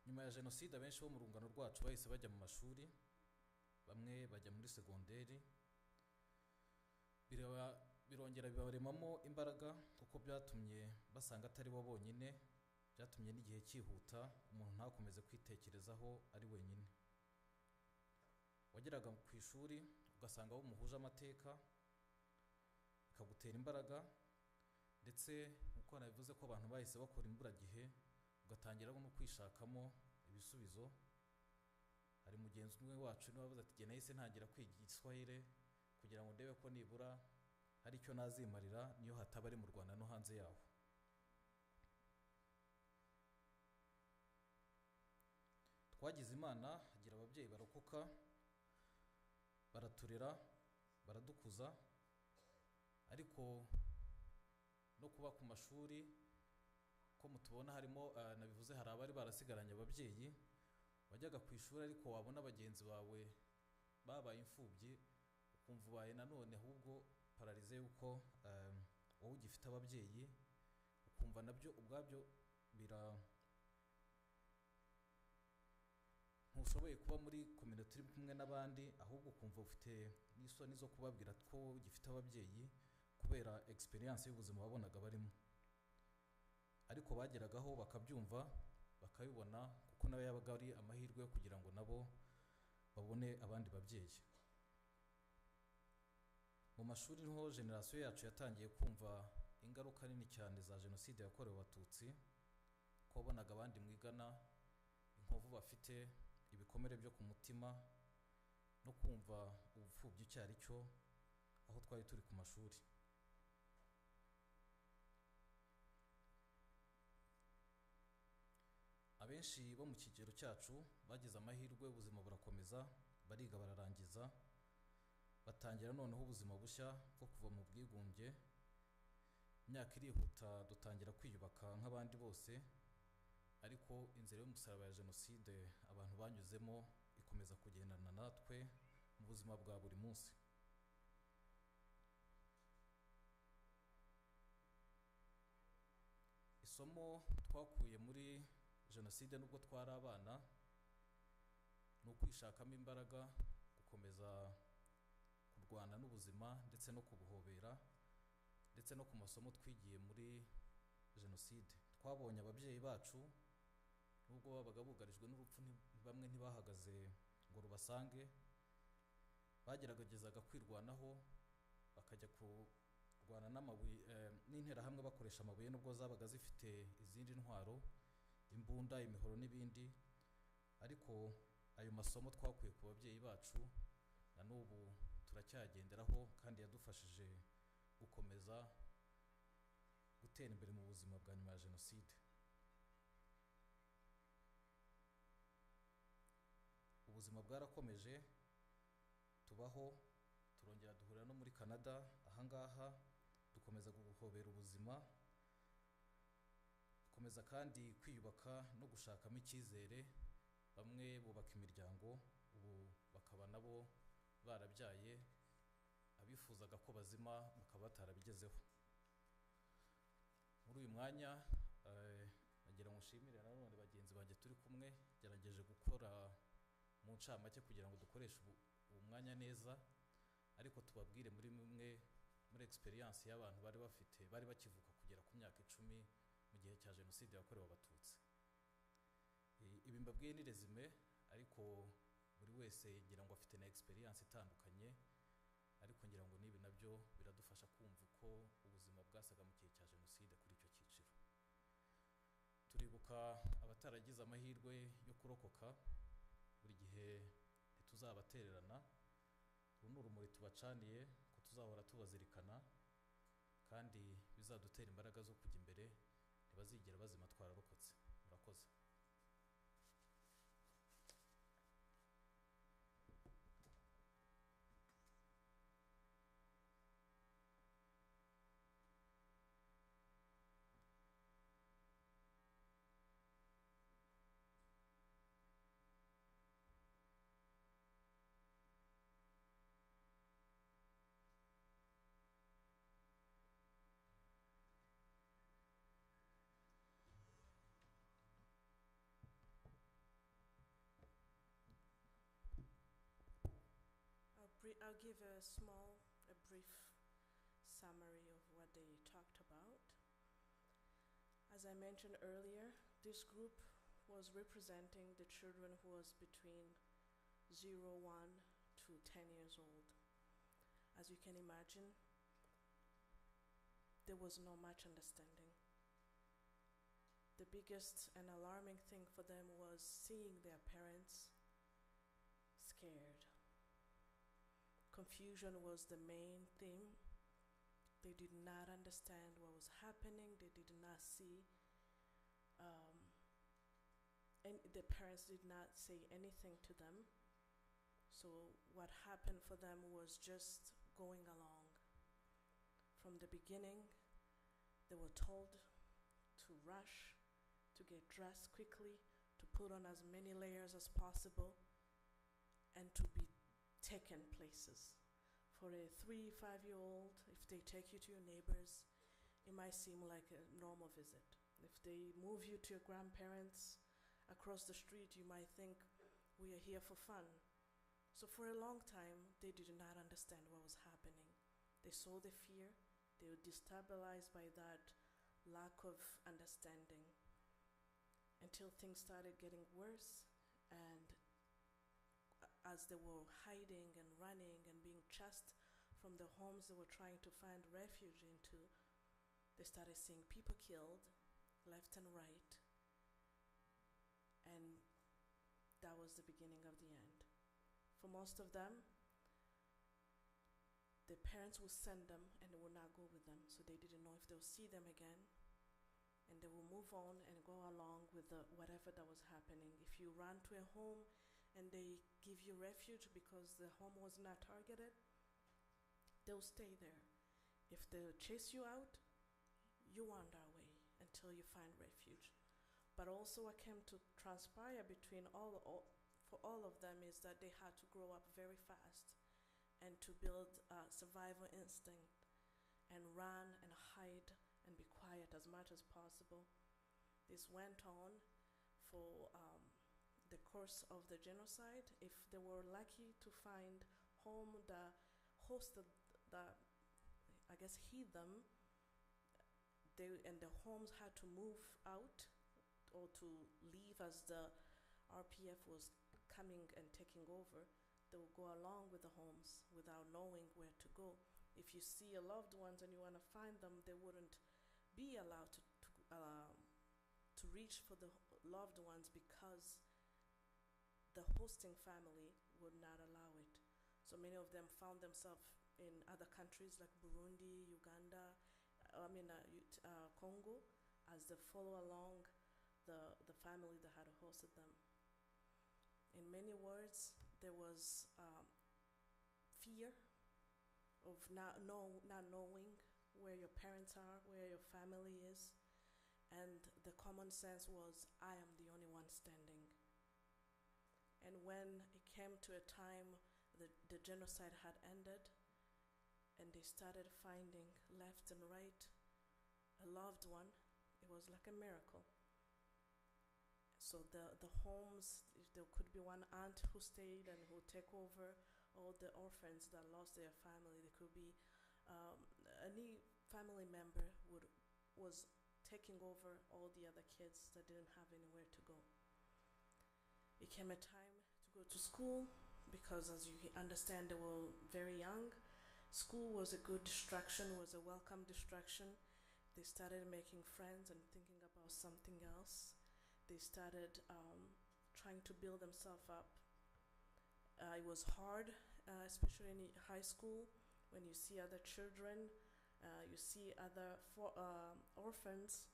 Nyuma ya Jenoside abenshi bo mu rungano rwacu bahise bajya mu mashuri, bamwe bajya muri segonderi, birongera bibaremamo imbaraga, kuko byatumye basanga atari bo bonyine, byatumye n'igihe cyihuta, umuntu ntakomeze kwitekerezaho ari wenyine. Wageraga ku ishuri ugasanga abo muhuje amateka, bikagutera imbaraga, ndetse nk'uko nabivuze ko abantu bahise bakora imburagihe, ugatangira no kwishakamo ibisubizo. Hari mugenzi umwe wacu niwe wavuze ati, nahise ntangira kwiga Igiswahili kugira ngo ndebe ko nibura hari icyo nazimarira niyo hataba ari mu Rwanda no hanze yaho. Twagize Imana, hagira ababyeyi barokoka, baraturera, baradukuza, ariko no kuba ku mashuri ko mutubona harimo nabivuze, hari abari barasigaranye ababyeyi, wajyaga ku ishuri ariko wabona bagenzi bawe babaye imfubyi, ukumva ubaye nanone ahubwo pararize yuko wowe ugifite ababyeyi, ukumva nabyo ubwabyo ntushoboye kuba muri community uri kumwe n'abandi, ahubwo ukumva ufite n'isoni zo kubabwira ko ugifite ababyeyi kubera experience y'ubuzima wabonaga barimo. Ariko bageragaho bakabyumva bakabibona, kuko nawe yabaga ari amahirwe yo kugira ngo nabo babone abandi babyeyi. Mu mashuri niho generasiyo yacu yatangiye kumva ingaruka nini cyane za Jenoside yakorewe Abatutsi, ko wabonaga abandi mwigana inkovu bafite, ibikomere byo ku mutima, no kumva ubupfubyi icyo ari cyo, aho twari turi ku mashuri. Abenshi bo mu kigero cyacu bagize amahirwe, ubuzima burakomeza, bariga bararangiza, batangira noneho ubuzima bushya bwo kuva mu bwigunge. Imyaka irihuta, dutangira kwiyubaka nk'abandi bose, ariko inzira y'umusaraba ya Jenoside abantu banyuzemo ikomeza kugendana natwe mu buzima bwa buri munsi. Isomo twakuye muri Jenoside nubwo twari abana, ni ukwishakamo imbaraga, gukomeza kurwana n'ubuzima ndetse no kubuhobera, ndetse no ku masomo twigiye muri Jenoside. Twabonye ababyeyi bacu nubwo babaga bugarijwe n'urupfu, bamwe ntibahagaze ngo rubasange, bageragezaga kwirwanaho bakajya kurwana n'interahamwe bakoresha amabuye nubwo zabaga zifite izindi ntwaro, imbunda, imihoro n'ibindi, ariko ayo masomo twakuye ku babyeyi bacu na n'ubu turacyagenderaho kandi yadufashije gukomeza gutera imbere mu buzima bwa nyuma ya Jenoside. Ubuzima bwarakomeje, tubaho, turongera duhurira no muri Canada, ahangaha dukomeza guhobera ubuzima, dukomeza kandi kwiyubaka no gushakamo icyizere. Bamwe bubaka imiryango, ubu bakaba nabo barabyaye, abifuzaga ko bazima bakaba batarabigezeho. Muri uyu mwanya nagira ngo nshimire nanone bagenzi banjye turi kumwe, gerageje gukora mu ncamake kugira ngo dukoreshe uwo mwanya neza, ariko tubabwire muri muri experience y'abantu bari bakivuka kugera ku myaka 10 mu gihe cya Jenoside yakorewe Abatutsi. Ibi mbabwiye ni resume, ariko buri wese ngira ngo afite na experience itandukanye, ariko ngira ngo nibi nabyo biradufasha kumva uko ubuzima bwasaga mu gihe cya Jenoside kuri icyo cyiciro. Turibuka abataragize amahirwe yo kurokoka, buri gihe ntituzabatererana. Uru ni urumuri tubacaniye ko tuzahora tubazirikana, kandi bizadutera imbaraga zo kujya imbere, ntibazigera bazima twararokotse. Murakoze. I'll give a brief summary of what they talked about. As I mentioned earlier, this group was representing the children who was between 1 to 10 years old. As you can imagine, there was not much understanding. The biggest and alarming thing for them was seeing their parents scared. Confusion was the main theme. They did not understand what was happening. They did not see, and the parents did not say anything to them. So what happened for them was just going along. From the beginning, they were told to rush, to get dressed quickly, to put on as many layers as possible, and to be taken places. For a 3-5-year-old, if they take you to your neighbors, it might seem like a normal visit. If they move you to your grandparents across the street, you might think we are here for fun. So for a long time, they did not understand what was happening. They saw the fear, they were destabilized by that lack of understanding, until things started getting worse, and as they were hiding and running and being chased from the homes they were trying to find refuge into, they started seeing people killed left and right, and that was the beginning of the end. For most of them, the parents would send them and they would not go with them, so they didn't know if they'll see them again, and they will move on and go along with whatever that was happening. If you run to a home and they give you refuge because the home was not targeted, they'll stay there. If they chase you out, you wander away until you find refuge. But also what came to transpire between for all of them is that they had to grow up very fast and to build a survival instinct and run and hide and be quiet as much as possible. This went on for the course of the genocide. If they were lucky to find home that hosted, that I guess hid them, and the homes had to move out or to leave as the RPF was coming and taking over, they would go along with the homes without knowing where to go. if you see your loved ones and you want to find them, they wouldn't be allowed to reach for the loved ones because the hosting family would not allow it. So many of them found themselves in other countries like Burundi, Uganda, Congo, as they follow along the family that had hosted them. In many words, there was fear of not knowing where your parents are, where your family is, and the common sense was, I am the only one standing. And when it came to a time the genocide had ended, and they started finding left and right a loved one, it was like a miracle. So the homes, if there could be one aunt who stayed and who take over all the orphans that lost their family. There could be any family member was taking over all the other kids that didn't have anywhere to go. It came a time to go to school because, as you understand, they were very young. School was a good distraction, was a welcome distraction. They started making friends and thinking about something else. They started trying to build themselves up. It was hard, especially in high school, when you see other children, you see other orphans.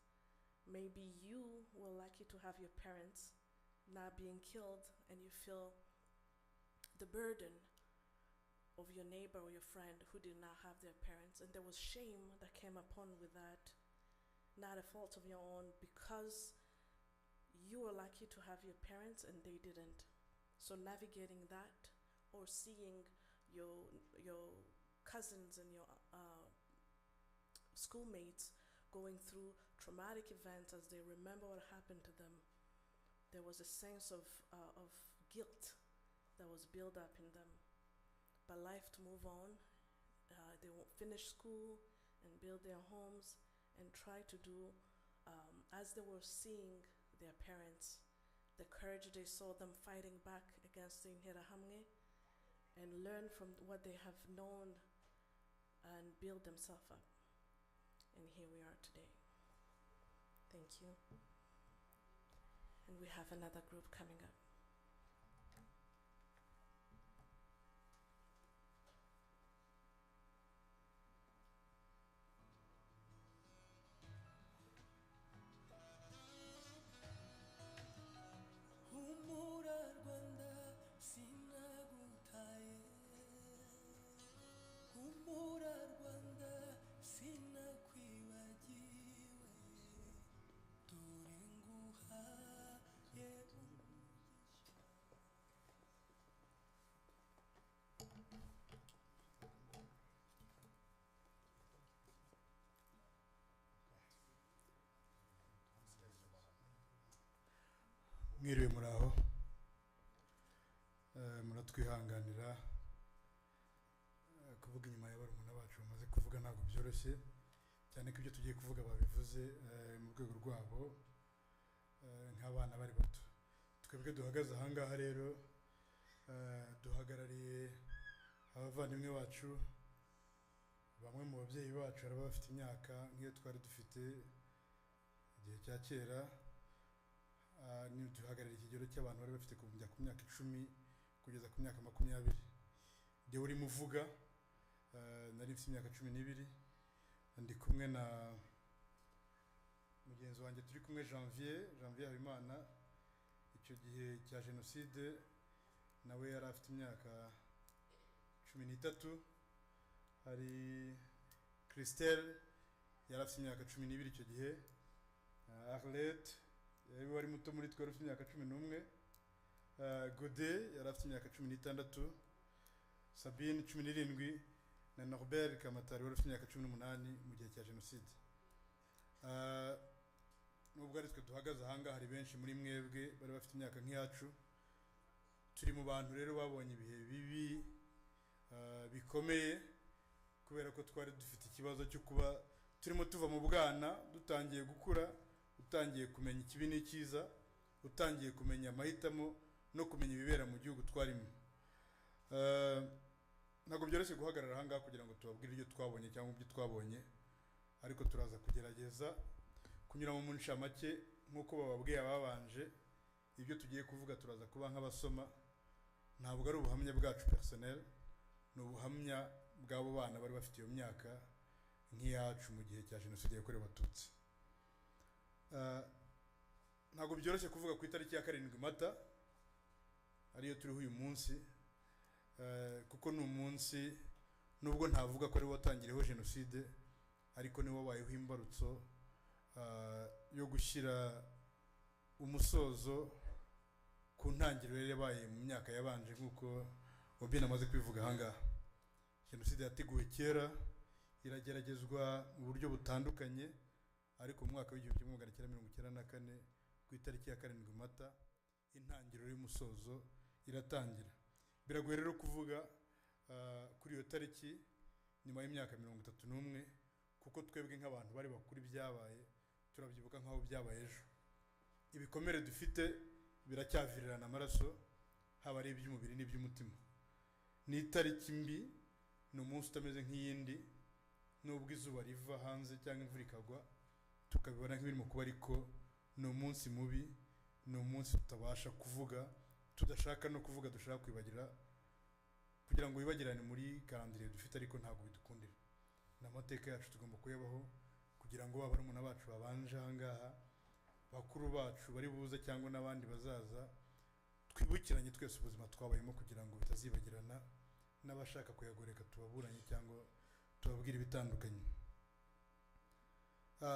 Maybe you were lucky to have your parents not being killed, and you feel the burden of your neighbor or your friend who did not have their parents, and there was shame that came upon with that, not a fault of your own, because you were lucky to have your parents and they didn't. So navigating that, or seeing your cousins and your schoolmates going through traumatic events as they remember what happened to them, there was a sense of guilt that was built up in them. But life to move on, they won't finish school and build their homes and try to do as they were seeing their parents, the courage they saw them fighting back against the Interahamwe, and learn from what they have known and build themselves up. And here we are today. Thank you. And we have another group coming up. mwiriwe muraho, muratwihanganira kuvuga inyuma y'abarumuna bacu bamaze kuvuga ntabwo byoroshye, cyane ko ibyo tugiye kuvuga babivuze mu rwego rwabo nk'abana bari bato. Twebwe duhagaze ahangaha rero duhagarariye abavandimwe bacu, bamwe mu babyeyi bacu bari bafite imyaka nk'iyo twari dufite igihe cya kera. Duhagarariye ikigero cy'abantu bari bafite kujya ku myaka 10 kugeza ku myaka 20. Jye urimo uvuga nari mfite imyaka 12, ndi kumwe na mugenzi wanjye turi kumwe Janvier Habimana. Icyo gihe cya Jenoside nawe yari afite imyaka 13. Hari Christelle yari afite imyaka 12 icyo gihe. Arlette yari wari muto muri twe, afite imyaka 11. Godet yari afite imyaka 16. Sabine 17, na Norbert Kamatari wari afite imyaka 18 mu gihe cya Jenoside. Nubwo ari twe duhagaze ahanga, hari benshi muri mwebwe bari bafite imyaka nk'iyacu. Turi mu bantu rero babonye ibihe bibi bikomeye, kubera ko twari dufite ikibazo cyo kuba turimo tuva mu bwana, dutangiye gukura, utangiye kumenya ikibi n'icyiza, utangiye kumenya amahitamo no kumenya ibibera mu gihugu twarimo. ntabwo byoroshye guhagarara aha ngaha kugira ngo tubabwire ibyo twabonye cyangwa ibyo twabonye, ariko turaza kugerageza kunyura mu ncamake nk'uko bababwiye ababanje. Ibyo tugiye kuvuga turaza kuba nk'abasoma, ntabwo ari ubuhamya bwacu personnel, ni ubuhamya bw'abo bana bari bafite iyo myaka nk'iyacu mu gihe cya Jenoside yakorewe Abatutsi. Ntabwo byoroshye kuvuga ku itariki ya 7 Mata ariyo turiho uyu munsi, kuko ni umunsi nubwo ntavuga ko ari watangiriyeho Jenoside, ariko ni wabayeho imbarutso yo gushyira umusozo ku ntangiriro yabaye mu myaka yabanje, nk'uko Obien amaze kwivuga ahangaha. Jenoside yateguwe kera, irageragezwa mu buryo butandukanye, ariko mu mwaka w'1994 ku itariki ya 7 Mata intangiriro y'umusozo iratangira. Biragoye rero kuvuga kuri iyo tariki nyuma y'imyaka 31, kuko twebwe nk'abantu bari bakuri byabaye turabyibuka nk'aho byabaye ejo. Ibikomere dufite biracyavirirana amaraso, haba ari iby'umubiri n'iby'umutima. Ni itariki mbi, ni umunsi utameze nk'iyindi, nubwo izuba riva hanze cyangwa imvura ikagwa tukabibona nk'ibirimo kuba, ariko ni umunsi mubi, ni umunsi tutabasha kuvuga, tudashaka no kuvuga, dushaka kwibagira kugira ngo wibagirane muri calendrier dufite, ariko ntabwo bidukundira. N'amateka yacu tugomba kuyabaho kugira ngo baba barumuna bacu babanje ahangaha, bakuru bacu bari buze cyangwa n'abandi bazaza, twibukiranye twese ubuzima twabayemo kugira ngo bitazibagirana, n'abashaka kuyagoreka tubaburanye cyangwa tubabwira ibitandukanye.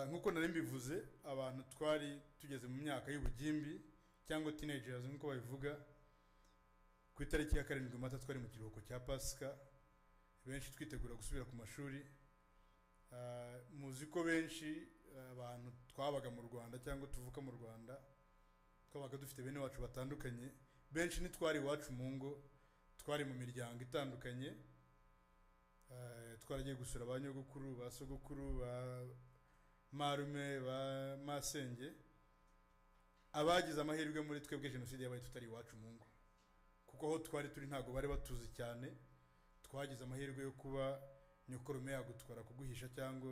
Nk'uko nari mbivuze, abantu twari tugeze mu myaka y'ubugimbi cyangwa teenagers nk'uko babivuga. Ku itariki ya 7 Mata twari mu kiruhuko cya Pasika, benshi twitegura gusubira ku mashuri. Muzi ko benshi abantu twabaga mu Rwanda cyangwa tuvuka mu Rwanda, twabaga dufite bene wacu batandukanye. Benshi ntitwari iwacu mu ngo, twari mu miryango itandukanye. Twaragiye gusura ba nyogokuru, ba sogokuru, ba marume, ba masenge. Abagize amahirwe muri twebwe Jenoside yabaye tutari iwacu mu ngo, kuko aho twari turi ntago bari batuzi cyane. Twagize amahirwe yo kuba nyokorume yagutwara kuguhisha cyangwa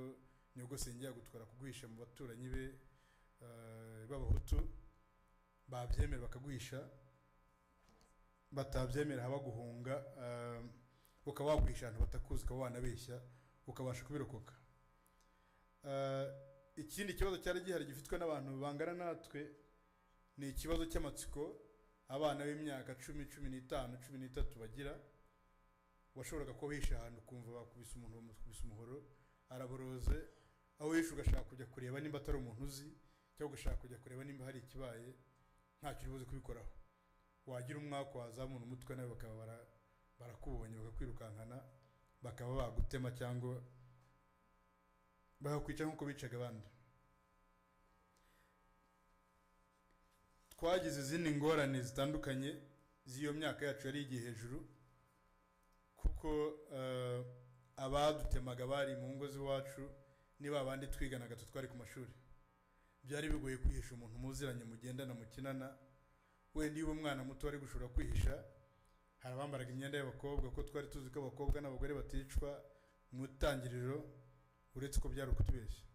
nyogosenge yagutwara kuguhisha mu baturanyi be b'Abahutu, babyemera bakaguhisha, batabyemera haba guhunga, ukaba waguhisha ahantu batakuzi, ukaba wanabeshya ukabasha kubirokoka. Ikindi kibazo cyari gihari gifitwe n'abantu bangana natwe ni ikibazo cy'amatsiko. Abana b'imyaka 10, 15, 13 bagira, washoboraga ko wisha ahantu kumva bakubise umuntu, bamukubise umuhoro araboroze, aho wisha ugashaka kujya kureba nimba atari umuntu uzi, cyangwa ugashaka kujya kureba nimba hari ikibaye, nta kintu ubuze kubikoraho. Wagira umwaka wazamura umutwe nawe bakaba barakubonye bakakwirukankana, bakaba bagutema cyangwa bakakwica nk'uko bicaga abandi. Twagize izindi ngorane zitandukanye z'iyo myaka yacu yari igihe hejuru, kuko abadutemaga bari mu ngo z'iwacu, niba abandi twiganaga twari ku mashuri. Byari bigoye kwihisha umuntu muziranye mugendana mukinana. Wenda iyo umwana muto ari gushobora kwihisha, hari abambaraga imyenda y'abakobwa, ko twari tuzi ko abakobwa n'abagore baticwa mu tangiriro, uretse ko byari ukutubeshya.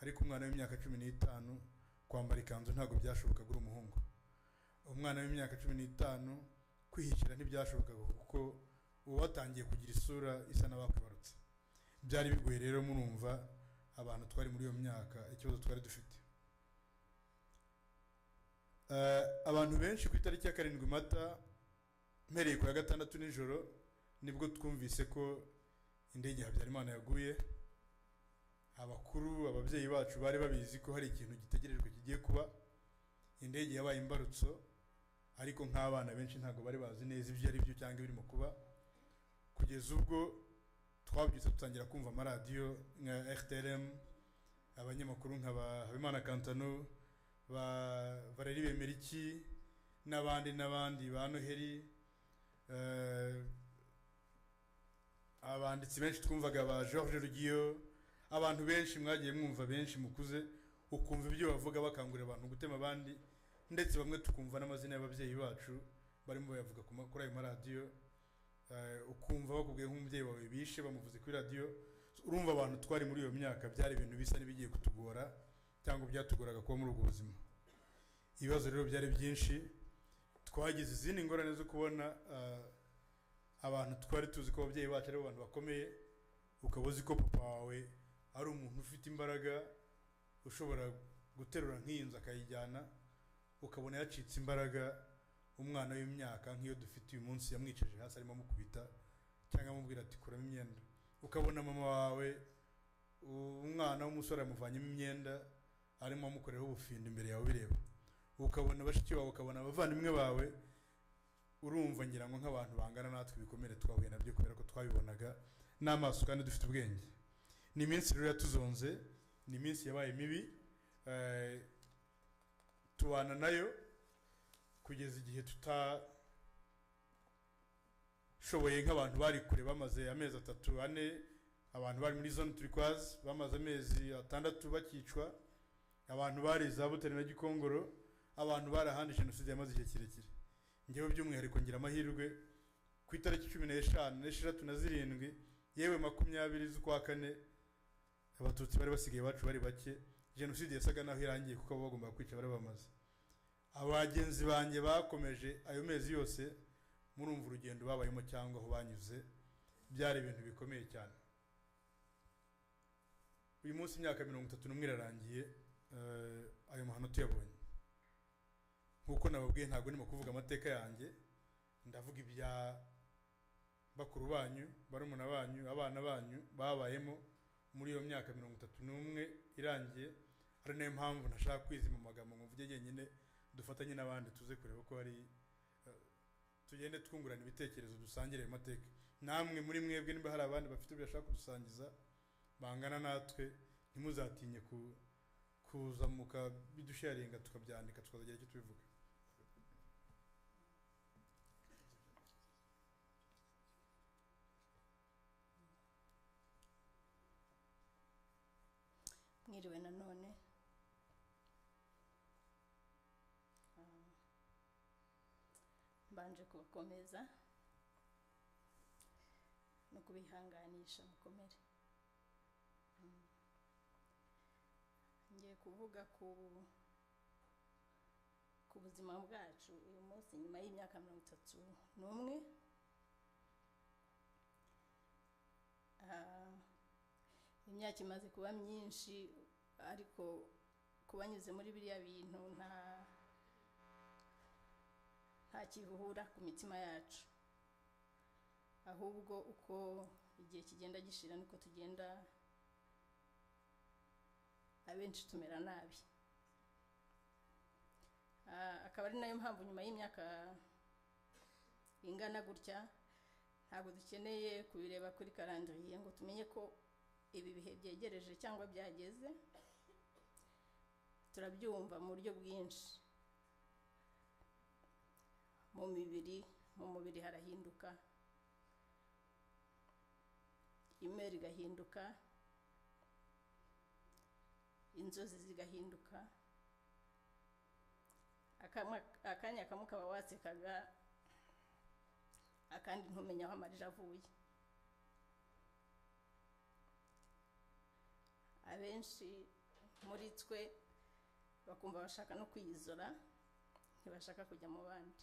Ariko umwana w'imyaka 15 kwambara ikanzu ntabwo byashobokaga uri umuhungu. Umwana w'imyaka 15 kwihishira ntibyashobokaga, kuko uwatangiye kugira isura isa n'abakwibarutse. Byari bigoye rero, murumva abantu twari muri iyo myaka ikibazo twari dufite. Abantu benshi ku itariki ya 7 Mata mpereye ku ya 6 nijoro nibwo twumvise ko indege ya Habyarimana yaguye. Abakuru, ababyeyi bacu bari babizi ko hari ikintu gitegerejwe kigiye kuba. Indege yabaye imbarutso, ariko nk'abana benshi ntago bari bazi neza ibyo ari byo cyangwa birimo kuba, kugeza ubwo twabyutse dutangira kumva amaradiyo nka RTLM, abanyamakuru nka Habimana Kantano, ba Valérie Bemeriki n'abandi ba Noheli, abanditsi benshi twumvaga ba Georges Rugiyo. Abantu benshi mwagiye mwumva, benshi mukuze, ukumva ibyo bavuga bakangurira abantu gutema abandi, ndetse bamwe tukumva n'amazina y'ababyeyi bacu barimo bayavuga kuri ayo maradiyo. ukumva bakubwiye nk'umubyeyi wawe bishe bamuvuze kuri radiyo, urumva abantu twari muri iyo myaka byari ibintu bisa n'ibigiye kutugora cyangwa byatugoraga kuba muri ubwo buzima. Ibibazo rero byari byinshi, twagize izindi ngorane zo kubona abantu twari tuzi ko ababyeyi bacu ari abantu bakomeye, ukaba uzi ko papa wawe ari umuntu ufite imbaraga ushobora guterura nk'iyi nzu akayijyana, ukabona yacitse imbaraga. Umwana w'imyaka nk'iyo dufite uyu munsi yamwicaje hasi arimo amukubita cyangwa amubwira ati kuramo imyenda, ukabona mama wawe umwana w'umusore yamuvanyemo imyenda arimo amukoreraho ubufindo imbere yawe bireba, ukabona bashiki bawe, ukabona abavandimwe bawe, urumva ngira ngo nk'abantu bangana natwe ibikomere twahuye nabyo kubera ko twabibonaga n'amaso kandi dufite ubwenge. Ni iminsi rero yatuzonze, ni iminsi yabaye mibi, tubana nayo kugeza igihe tutashoboye nk'abantu bari kure bamaze amezi 3-4, abantu bari muri zone turquoise bamaze amezi 6 bakicwa, abantu bari za Butare na Gikongoro, abantu bari ahandi Jenoside yamaze igihe kirekire. Ngewe by'umwihariko ngira amahirwe ku itariki 15 n'eshatu na 7 yewe 20 z'ukwa kane Abatutsi bari basigaye bacu bari bake, Jenoside yasaga naho irangiye kuko bagomba kwica bari bamaze. Abagenzi banjye bakomeje ayo mezi yose, murumva urugendo babayemo cyangwa aho banyuze, byari ibintu bikomeye cyane. Uyu munsi imyaka 31 irarangiye, ayo mahano tuyabonye. Nkuko nababwiye ntabwo ndimo kuvuga amateka yanjye, ndavuga ibya bakuru banyu, barumuna banyu, abana banyu babayemo muri iyo myaka 31 irangiye. Ari nayo mpamvu nashaka kwizima amagambo ngo mvuge jyenyine, dufatanye n'abandi tuze kureba ko hari tugende twungurana ibitekerezo, dusangire ayo mateka. Namwe muri mwebwe nimba hari abandi bafite ibyo bashaka kudusangiza bangana natwe, ntimuzatinye kuzamuka bidusharinga tukabyandika tukazagira icyo tubivuga. Mwiriwe nanone. Mbanje kubakomeza no kubihanganisha mukomere. Ngiye kuvuga ku buzima bwacu uyu munsi nyuma y'imyaka 31. Imyaka imaze kuba myinshi, ariko kubanyuze muri biriya bintu nta kivuhura ku mitima yacu, ahubwo uko igihe kigenda gishira niko tugenda abenshi tumera nabi. Akaba ari nayo mpamvu nyuma y'imyaka ingana gutya ntabwo dukeneye kubireba kuri calendrier ngo tumenye ko ibi bihe byegereje cyangwa byageze. Turabyumva mu buryo bwinshi, mu mubiri harahinduka, imeri igahinduka, inzozi zigahinduka, akanya kamwe ukaba wasekaga akandi ntumenya aho amarira avuye. Abenshi muri twe bakumva bashaka no kwiyizora, ntibashaka kujya mu bandi.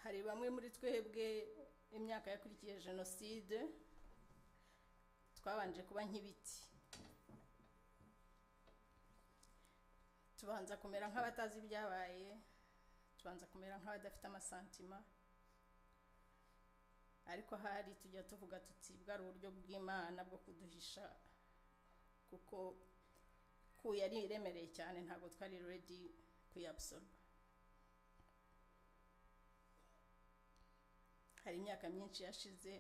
Hari bamwe muri twebwe imyaka yakurikiye Jenoside twabanje kuba nk'ibiti, tubanza kumera nk'abatazi ibyabaye, tubanza kumera nk'abadafite amasantima, ariko hari tujya tuvuga tuti bwari uburyo bw'Imana bwo kuduhisha, kuko yari iremereye cyane, ntabwo twari ready kuyabsorba. Hari imyaka myinshi yashize,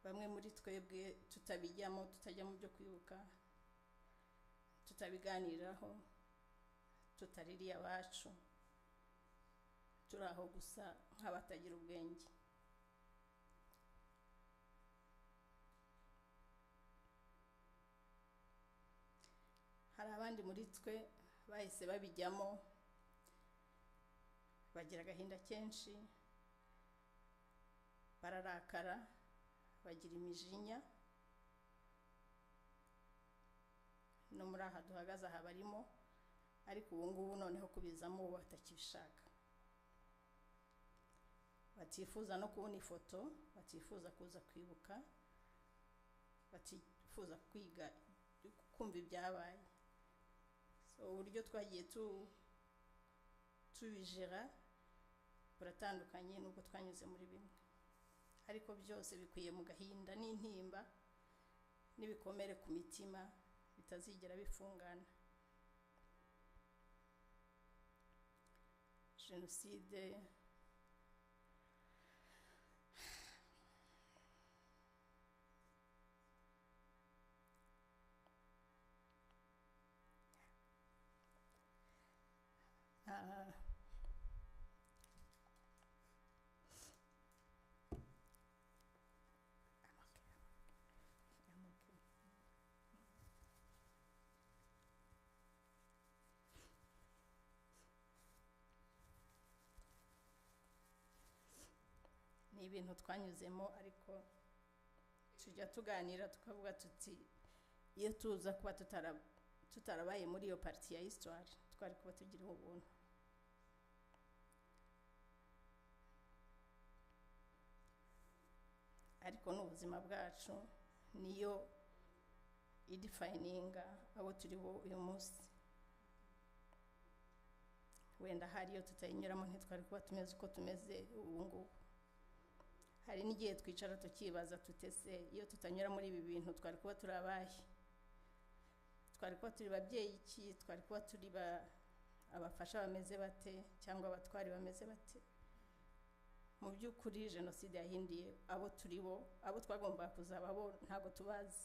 bamwe muri twebwe tutabijyamo, tutajya mu byo kwibuka, tutabiganiraho, tutaririye abacu, turi aho gusa nk'abatagira ubwenge. Hari abandi muri twe bahise babijyamo bagira agahinda kenshi bararakara bagira imijinya no muri aha duhagaze aha barimo ariko ubu ngubu noneho kubizamo batakibishaka batifuza no kubona ifoto batifuza kuza kwibuka batifuza kwiga kumva ibyabaye so uburyo twagiye tubijera buratandukanye nubwo twanyuze muri bimwe ariko byose bikwiye mu gahinda n'intimba n'ibikomere ku mitima bitazigera bifungana Jenoside ni ibintu twanyuzemo ariko tujya tuganira tukavuga tuti iyo tuza kuba tutarabaye muri iyo parti ya histoire twari kuba tugiriho ubuntu ariko n'ubuzima bwacu niyo idefininga abo turiho uyu munsi wenda hari iyo tutayinyuramo ntitwari kuba tumeze uko tumeze ubu ngubu hari n'igihe twicara tukibaza tutese iyo tutanyura muri ibi bintu twari kuba turabaye twari kuba turi babyeyi iki twari kuba turi abafasha bameze bate cyangwa abatwari bameze bate mu by'ukuri jenoside yahindiye abo turibo abo twagomba kuzaba bo ntago tubazi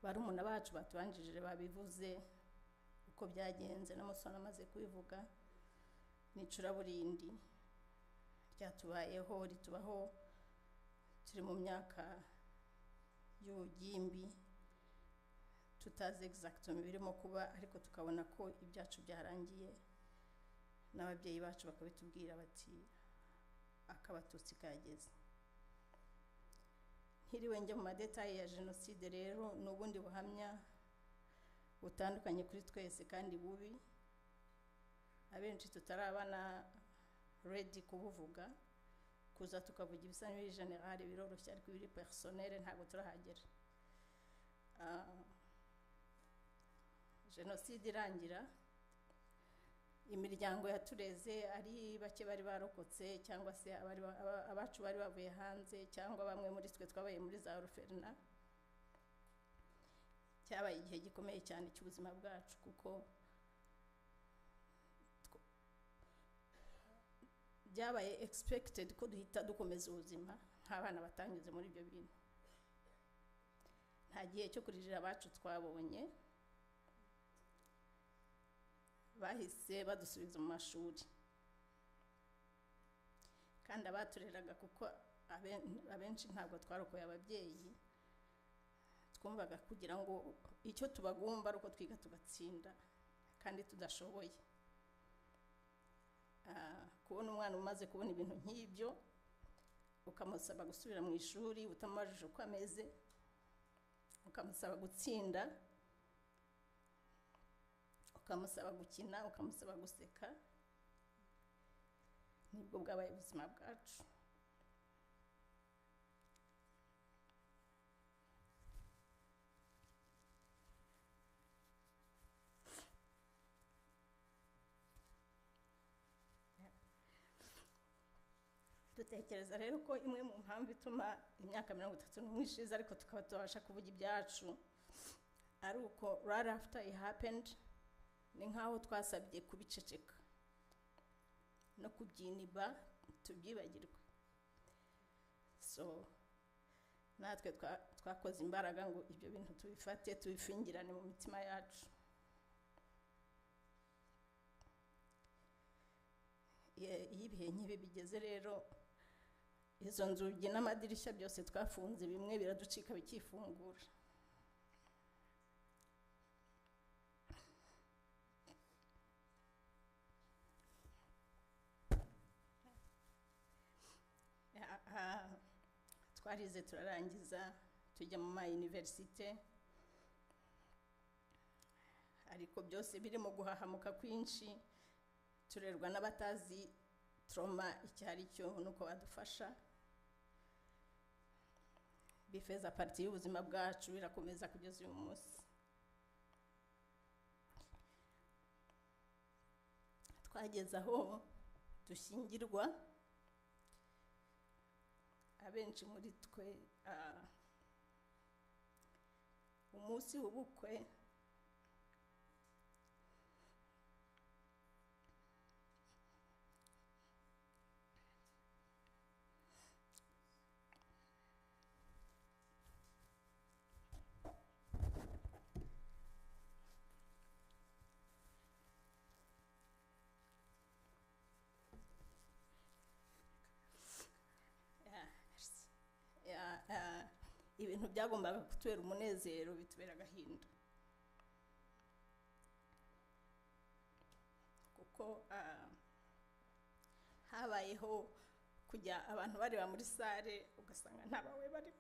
barumuna bacu batubanjije babivuze uko byagenze n'amusona amaze kubivuga n'icuraburindi ryatubayeho ritubaho turi mu myaka y'ubugimbi tutazi exactement birimo kuba ariko tukabona ko ibyacu byarangiye n'ababyeyi bacu bakabitubwira bati akabatutsi kageze ntiriwe njya mu madetaye ya jenoside rero n'ubundi buhamya butandukanye kuri twese kandi bubi abenshi tutarabana ready kubuvuga kuza tukavuga ibisa n'ibiri general biroroshye ariko ibiri personnel ntabwo turahagera jenoside irangira imiryango yatureze ari bake bari barokotse cyangwa se abacu bari bavuye hanze cyangwa bamwe muri twe twabaye muri za ruferina cyabaye igihe gikomeye cyane cy'ubuzima bwacu kuko byabaye expected ko duhita dukomeza ubuzima nk'abana batanyuze muri ibyo bintu nta gihe cyo kuririra abacu twabonye bahise badusubiza mu mashuri kandi abatureraga kuko abenshi ntabwo twarokoye ababyeyi twumvaga kugira ngo icyo tubagomba ari uko twiga tugatsinda kandi tudashoboye kubona umwana umaze kubona ibintu nk'ibyo ukamusaba gusubira mu ishuri utamubajije uko ameze ukamusaba gutsinda ukamusaba gukina ukamusaba guseka nibwo bwabaye ubuzima bwacu dutekereza rero ko imwe mu mpamvu ituma imyaka 31 ishize ariko tukaba tubasha kuvuga ibyacu ari uko right after it happened ni nkaho twasabye kubiceceka no kubyiniba tubyibagirwe so natwe twakoze imbaraga ngo ibyo bintu tubifate tubifingirane mu mitima yacu ibihe nk'ibi bigeze rero izo nzugi n'amadirishya byose twafunze, bimwe biraducika bikifungura. Twarize turarangiza tujya mu ma universite, ariko byose birimo guhahamuka kwinshi, turerwa n'abatazi trauma icyari cyo nuko badufasha. Bifeza parti y'ubuzima bwacu birakomeza kugeza uyu munsi. Twageze aho dushyingirwa, abenshi muri twe umunsi w'ubukwe ibintu byagombaga kutubera umunezero bitubera agahinda, kuko habayeho kujya abantu bareba muri sare ugasanga nta bawe bari.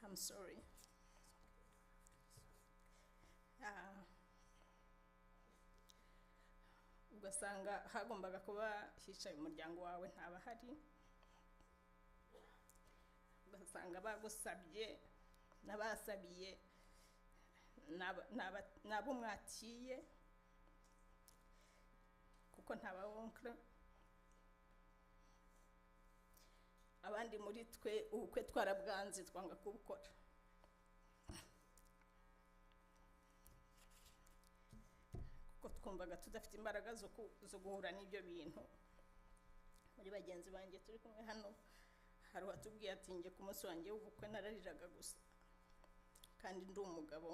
I'm sorry. Ugasanga hagombaga kuba hicaye umuryango wawe ntabahari, ugasanga bagusabye n'abasabiye nabo mwatiye kuko ntabawonkre. Abandi muri twe ubukwe twarabwanze twanga kubukora, kuko twumvaga tudafite imbaraga zo guhura n'ibyo bintu. Muri bagenzi banjye turi kumwe hano hari uwatubwiye ati njye ku munsi wanjye w'ubukwe narariraga gusa kandi ndi umugabo.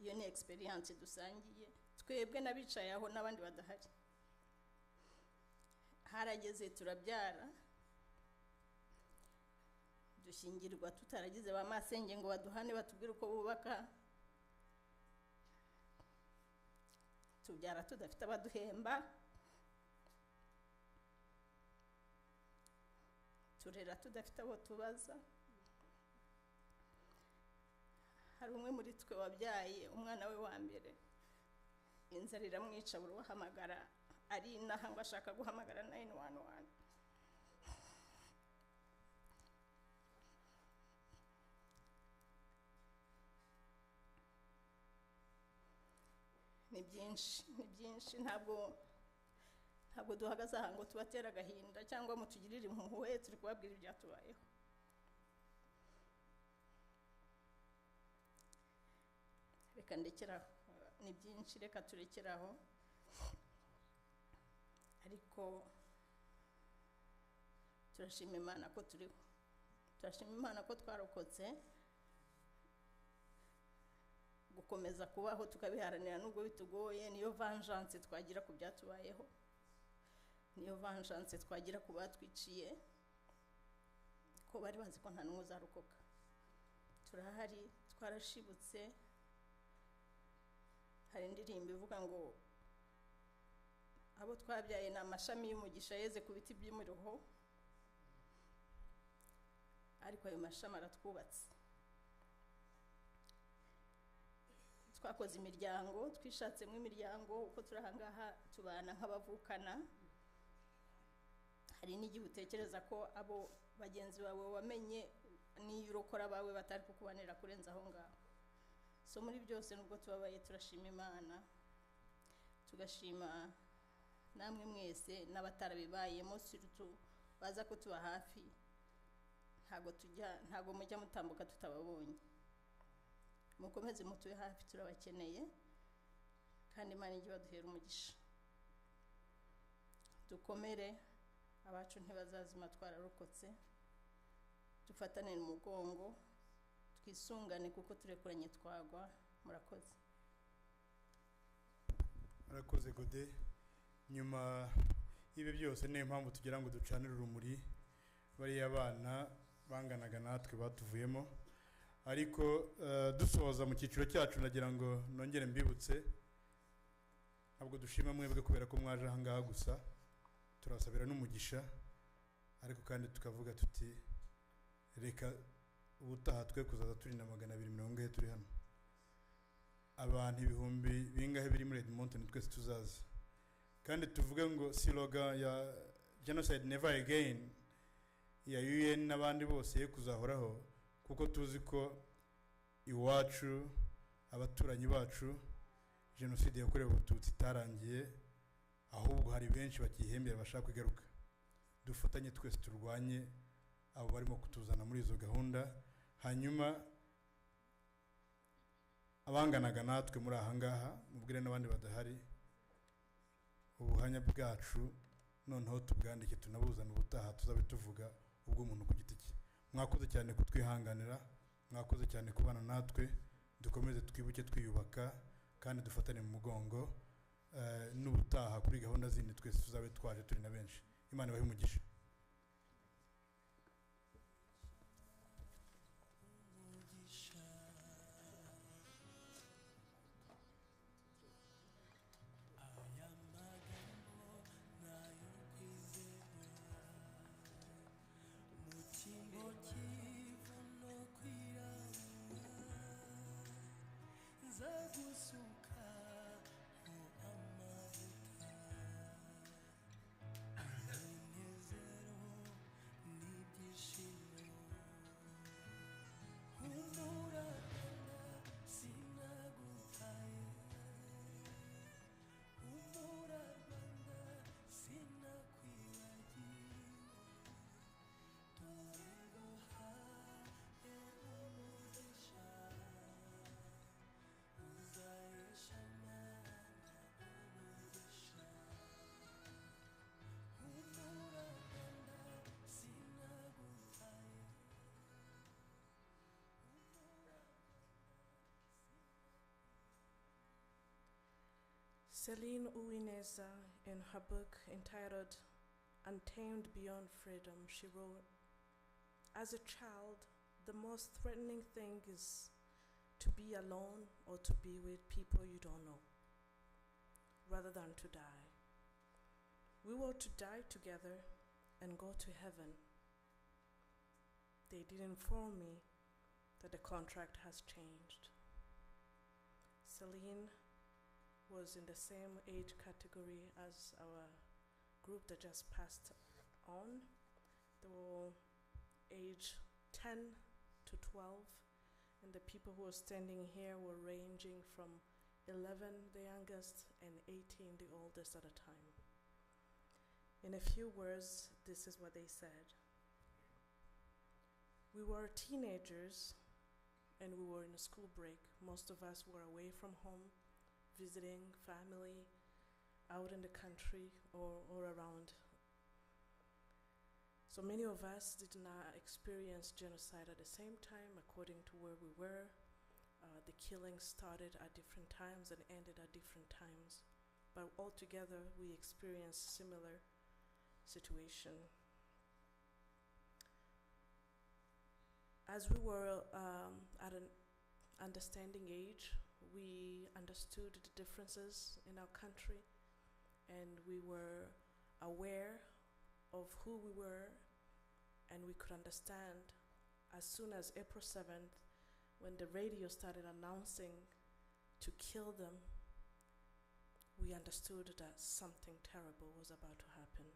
Iyo ni experience dusangiye twebwe n'abicaye aho n'abandi badahari. Harageze turabyara, dushyingirwa tutaragize ba masenge ngo baduhane batubwire uko bubaka, tubyara tudafite abaduhemba, turera tudafite abo tubaza. Hari umwe muri twe wabyaye umwana we wa mbere, inzara iramwica buri wahamagara ari inaha ngo ashaka guhamagara 911. Ni byinshi ntabwo duhagaze aha ngo tubatera agahinda cyangwa mutugirire impuhwe, turi kubabwira ibyatubayeho. Reka ndekeraho, ni byinshi, reka turekeraho. Ariko turashima Imana ko turiho, turashima Imana ko twarokotse, gukomeza kubaho tukabiharanira nubwo bitugoye. Niyo vengeance twagira ku byatubayeho, niyo vengeance twagira ku batwiciye, ko bari bazi ko nta n'umwe uzarokoka. Turahari, twarashibutse. Hari indirimbo ivuga ngo abo twabyaye ni amashami y'umugisha yeze ku biti by'imiruho, ariko ayo mashami aratwubatse. Twakoze imiryango, twishatsemo imiryango, uko turahangaha tubana nk'abavukana. Hari n'igihe utekereza ko abo bagenzi bawe wamenye niyo urokora bawe batari kukubanira kurenza aho ngaho. So muri byose nubwo tubabaye turashima Imana, tugashima namwe mwese n'abatarabibayemo surtout baza ko tuba hafi. Ntago mujya mutambuka tutababonye, mukomeze mutuye hafi, turabakeneye kandi imana ijye baduhera umugisha dukomere abacu ntibazazima twararokotse dufatane mu mugongo twisungane kuko turekuranye twagwa murakoze murakoze gode nyuma y'ibi byose niyo mpamvu tugira ngo ducanire urumuri bariya abana banganaga natwe batuvuyemo ariko dusoza mu cyiciro cyacu nagira ngo nongere mbibutse ntabwo dushima mwebwe kubera ko mwaje aha ngaha gusa turasabira n'umugisha ariko kandi tukavuga tuti reka ubutaha twe kuzaza turi na 240 turi hano abantu ibihumbi bingahe biri muri Edmonton twese tuzaza kandi tuvuge ngo slogan ya Genocide Never Again ya UN n'abandi bose ye kuzahoraho kuko tuzi ko iwacu abaturanyi bacu Jenoside yakorewe Abatutsi itarangiye ahubwo hari benshi bakihembera bashaka kwigaruka dufatanye twese turwanye abo barimo kutuzana muri izo gahunda hanyuma abanganaga natwe muri aha ngaha mubwire n'abandi badahari ubuhanya bwacu noneho tubwandike tunabuzana ubutaha tuzabe tuvuga ubwo umuntu ku giti cye mwakoze cyane kutwihanganira mwakoze cyane kubana natwe dukomeze twibuke twiyubaka kandi dufatane mu mugongo n'ubutaha kuri gahunda zindi twese tuzabe twaje turi na benshi imana ibahe umugisha Celine Uwineza, in her book entitled Untamed Beyond Freedom, she wrote, "As a child, the most threatening thing is to be alone or to be with people you don't know, rather than to die. We were to die together and go to heaven. They did inform me that the contract has changed." Celine was in the same age category as our group that just passed on. They were age 10 to 12, and the people who were standing here were ranging from 11, the youngest, and 18, the oldest at a time. In a few words, this is what they said. We were teenagers, and we were in a school break. Most of us were away from home, visiting family out in the country or around. So many of us did not experience genocide at the same time according to where we were. The killings started at different times and ended at different times. But altogether, we experienced similar situation. As we were at an understanding age, we understood the differences in our country, and we were aware of who we were, and we could understand as soon as April 7th, when the radio started announcing to kill them, we understood that something terrible was about to happen.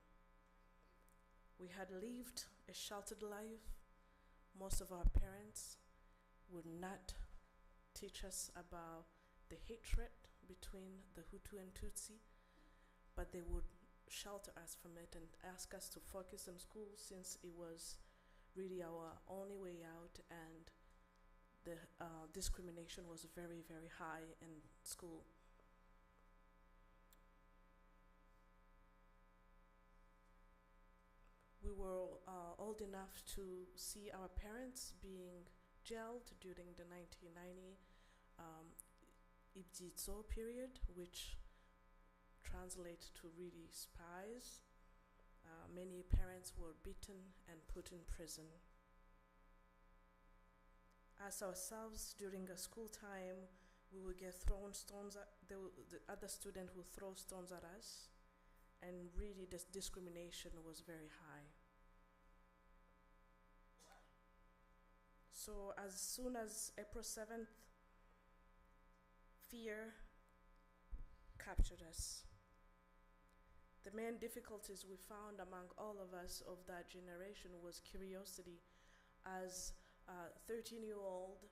We had lived a sheltered life. Most of our parents would not teach us about the hatred between the Hutu and Tutsi, but they would shelter us from it and ask us to focus on school since it was really our only way out, and the discrimination was very, very high in school. we were old enough to see our parents being jailed during the 1990 Ibyitso period, which translates to really spies. Many parents were beaten and put in prison. As ourselves, during a school time, we would get thrown stones at, the other student would throw stones at us, and really this discrimination was very high. So as soon as April 7th, fear captured us. The main difficulties we found among all of us of that generation was curiosity. As a 13-year-old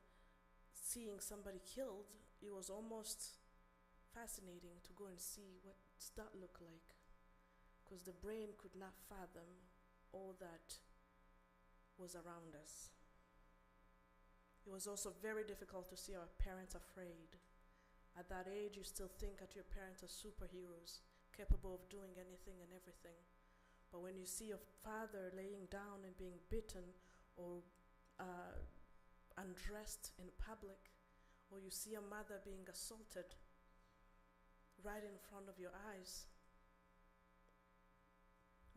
seeing somebody killed, it was almost fascinating to go and see what does that look like, because the brain could not fathom all that was around us. It was also very difficult to see our parents afraid. At that age, you still think that your parents are superheroes, capable of doing anything and everything. But when you see your father laying down and being beaten or undressed in public, or you see a mother being assaulted right in front of your eyes,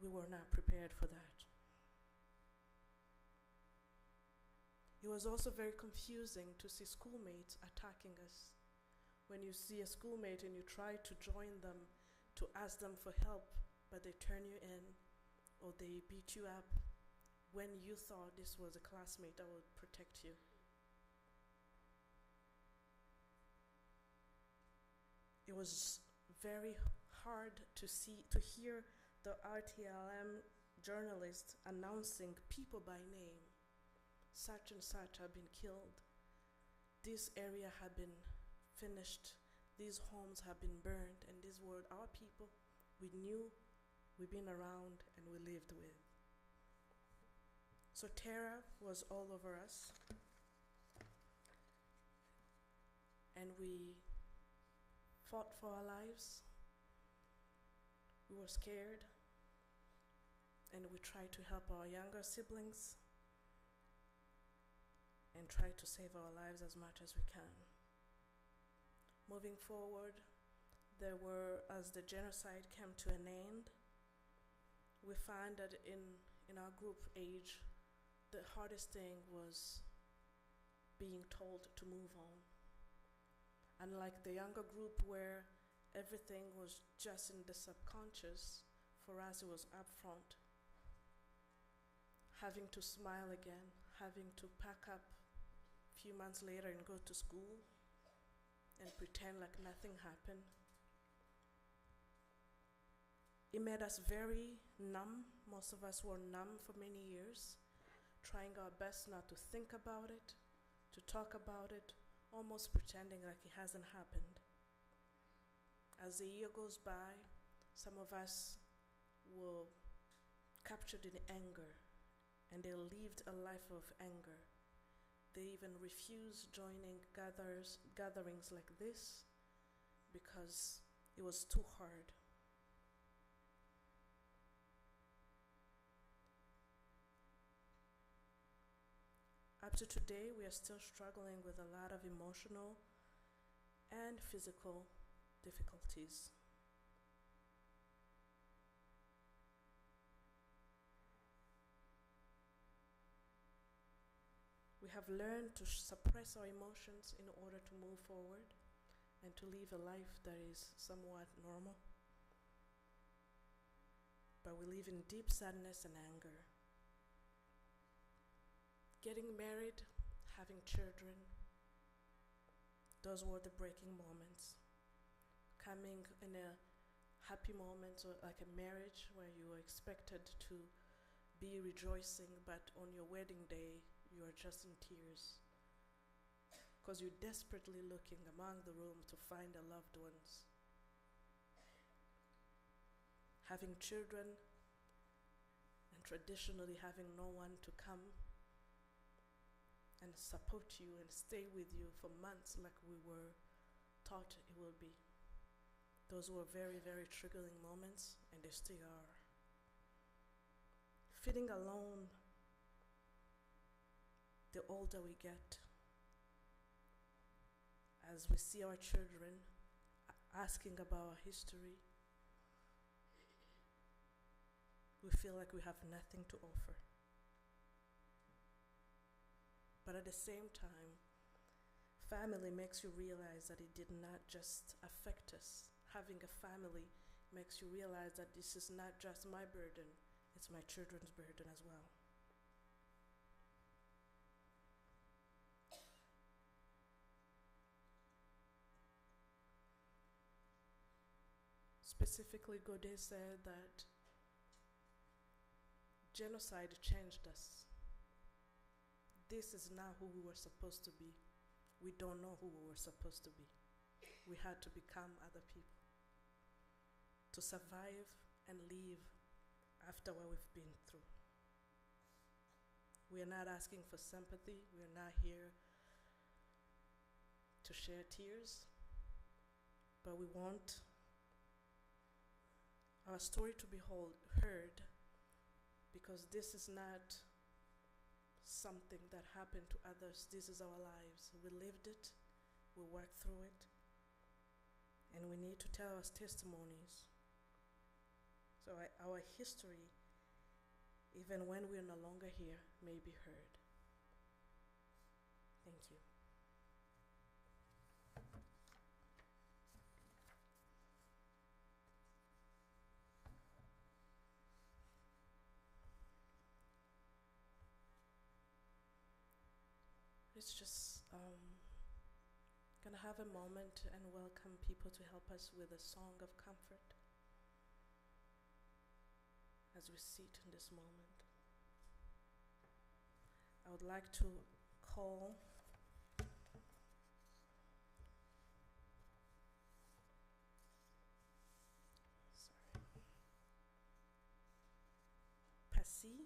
we were not prepared for that. It was also very confusing to see schoolmates attacking us. When you see a schoolmate and you try to join them to ask them for help, but they turn you in or they beat you up when you thought this was a classmate that would protect you. It was very hard to hear the RTLM journalists announcing people by name. Such and such have been killed. This area had been finished. These homes have been burned, and these were our people we knew, we've been around, and we lived with. So terror was all over us, and we fought for our lives. We were scared, and we tried to help our younger siblings and try to save our lives as much as we can. Moving forward, as the genocide came to an end, we found that in our group age, the hardest thing was being told to move on. Unlike the younger group where everything was just in the subconscious, for us it was upfront. Having to smile again, having to pack up a few months later and go to school and pretend like nothing happened. It made us very numb. Most of us were numb for many years, trying our best not to think about it, to talk about it, almost pretending like it hasn't happened. As the year goes by, some of us were captured in anger, and they lived a life of anger. They even refused joining gatherings like this because it was too hard. Up to today, we are still struggling with a lot of emotional and physical difficulties. We have learned to suppress our emotions in order to move forward and to live a life that is somewhat normal. But we live in deep sadness and anger. Getting married, having children, those were the breaking moments. Coming in a happy moment, or like a marriage where you were expected to be rejoicing, but on your wedding day, you are just in tears because you're desperately looking among the room to find the loved ones. Having children and traditionally having no one to come and support you and stay with you for months like we were taught it will be. Those were very, very triggering moments, and they still are. feeling alone the older we get. As we see our children asking about our history, we feel like we have nothing to offer. But at the same time, family makes you realize that it did not just affect us. Having a family makes you realize that this is not just my burden, it's my children's burden as well. Specifically, Godet said that genocide changed us. This is not who we were supposed to be. We don't know who we were supposed to be. We had to become other people to survive and live after what we've been through. We are not asking for sympathy. We are not here to share tears, but we want our story to be heard, because this is not something that happened to others. This is our lives. We lived it, we worked through it, and we need to tell our testimonies. So our history, even when we're no longer here, may be heard. Thank you. It's just gonna have a moment and welcome people to help us with a song of comfort as we sit in this moment. I would like to call Pasi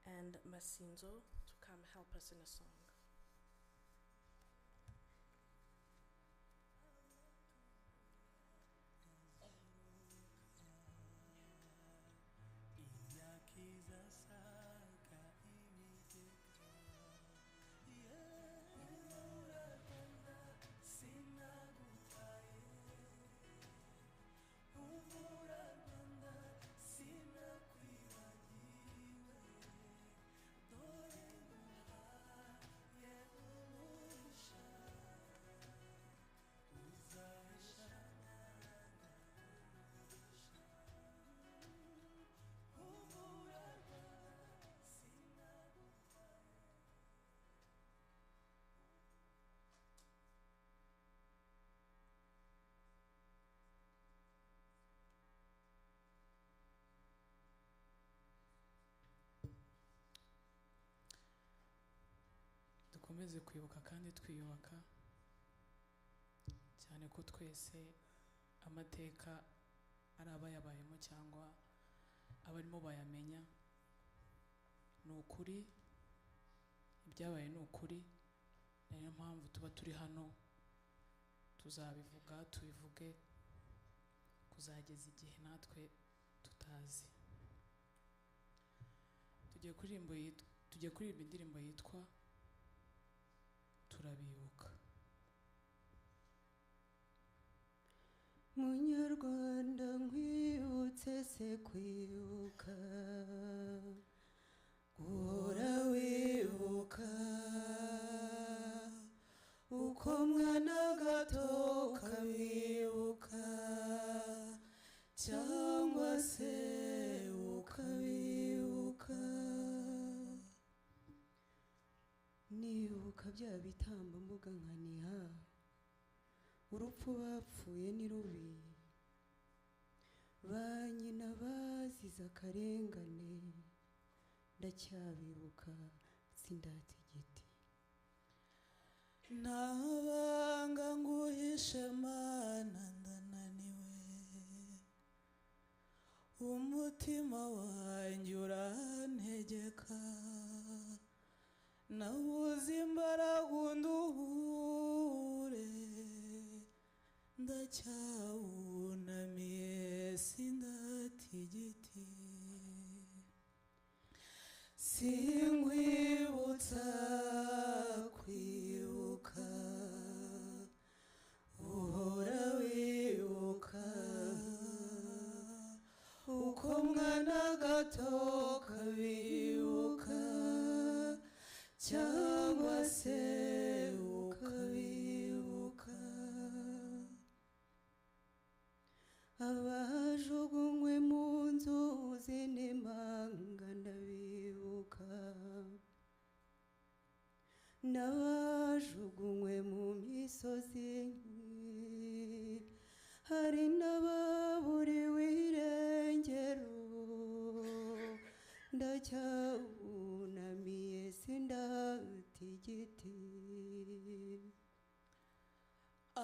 and Masinzo to come help us in a song. dukomeze kwibuka kandi twiyubaka, cyane ko twese amateka ari abayabayemo cyangwa abarimo bayamenya. Ni ukuri, ibyabaye ni ukuri, niyo mpamvu tuba turi hano, tuzabivuga tubivuge kuzageza igihe natwe tutazi. Tugiye kuririmba indirimbo yitwa Turabibuka. Munyarwanda nkwibutse se kwibuka, guhora wibuka uko mwana gato ukabibuka, cyangwa se ukabibuka. Nibuka bya bitambambuga nkaniha, urupfu bapfuye ni rubi, ba nyina bazize akarengane, ndacyabibuka sindata igiti. Ntabanga nguhishe mana ndananiwe, umutima wanjye urantegeka, nabuze imbaraga unduhure, ndacyawunamiye sindata igiti. sinkwibutsa kwibuka uhora wibuka uko mwana gato kabibuka cyangwa se ukabibuka abajugunywe mu nzuzi n'impanga ndabibuka n'abajugunywe mu misozi hari n'ababuriwe irengero ndacyabunamiye sindata igiti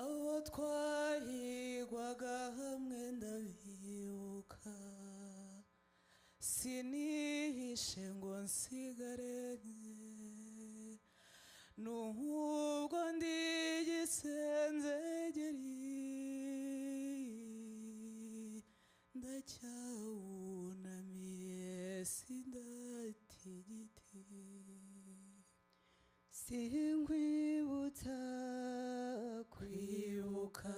abo twahigwaga hamwe ndabibuka sinihishe ngo nsigare n'ubwo ndi igisenzegeri ndacyawunamiye sindata igiti sinkwibutsa kwibuka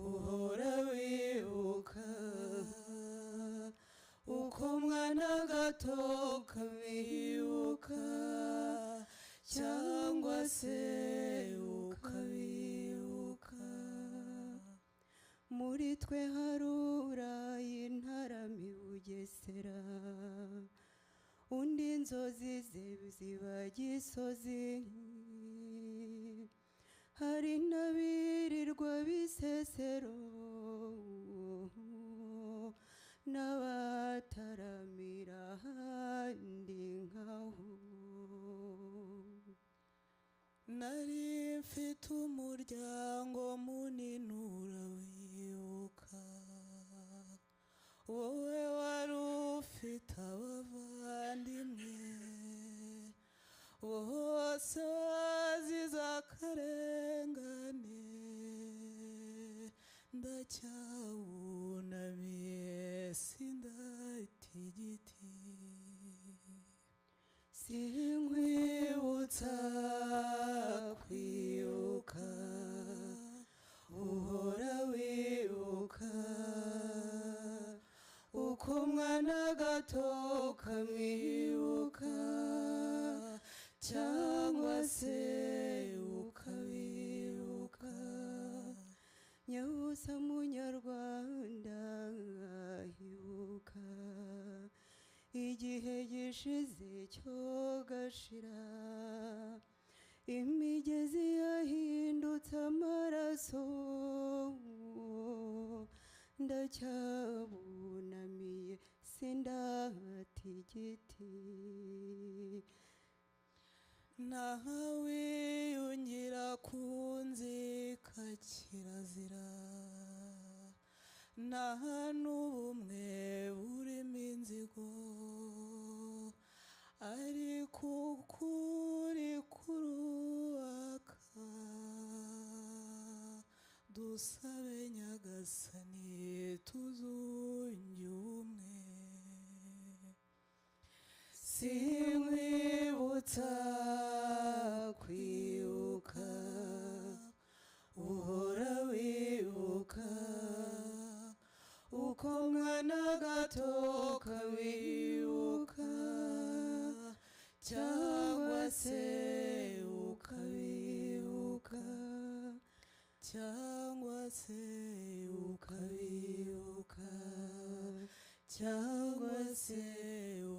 uhora wibuka uko mwana gato kabibuka cyangwa se ukabibuka muri twe harura intarami bugesera undi inzozi ze ziba gisozi hari n'abirirwa bisesero n'abataramira ahandi nkaho nari mfite umuryango munini urawibuka wowe wari ufite abavandimwe bose wazize akarengane ndacyawunamiye sindata igiti sinkwibutsa kwibuka uhora wibuka uko mwana gato kamwibuka cyangwa se ukabibuka nyabusa munyarwanda ibuka igihe gishize cyo gashira imigezi yahindutse amaraso ndacyabunamiye sindata igiti ntawiyungira kunzika kirazira nta n'ubumwe burimo inzigo ariko ukuri kurubaka dusabe nyagasani tuzunge ubumwe sinkwibutsa kwibuka uhora wibuka uko mwana gato kabibuka cyangwa se ukabibuka cyangwa se ukabibuka cyangwa se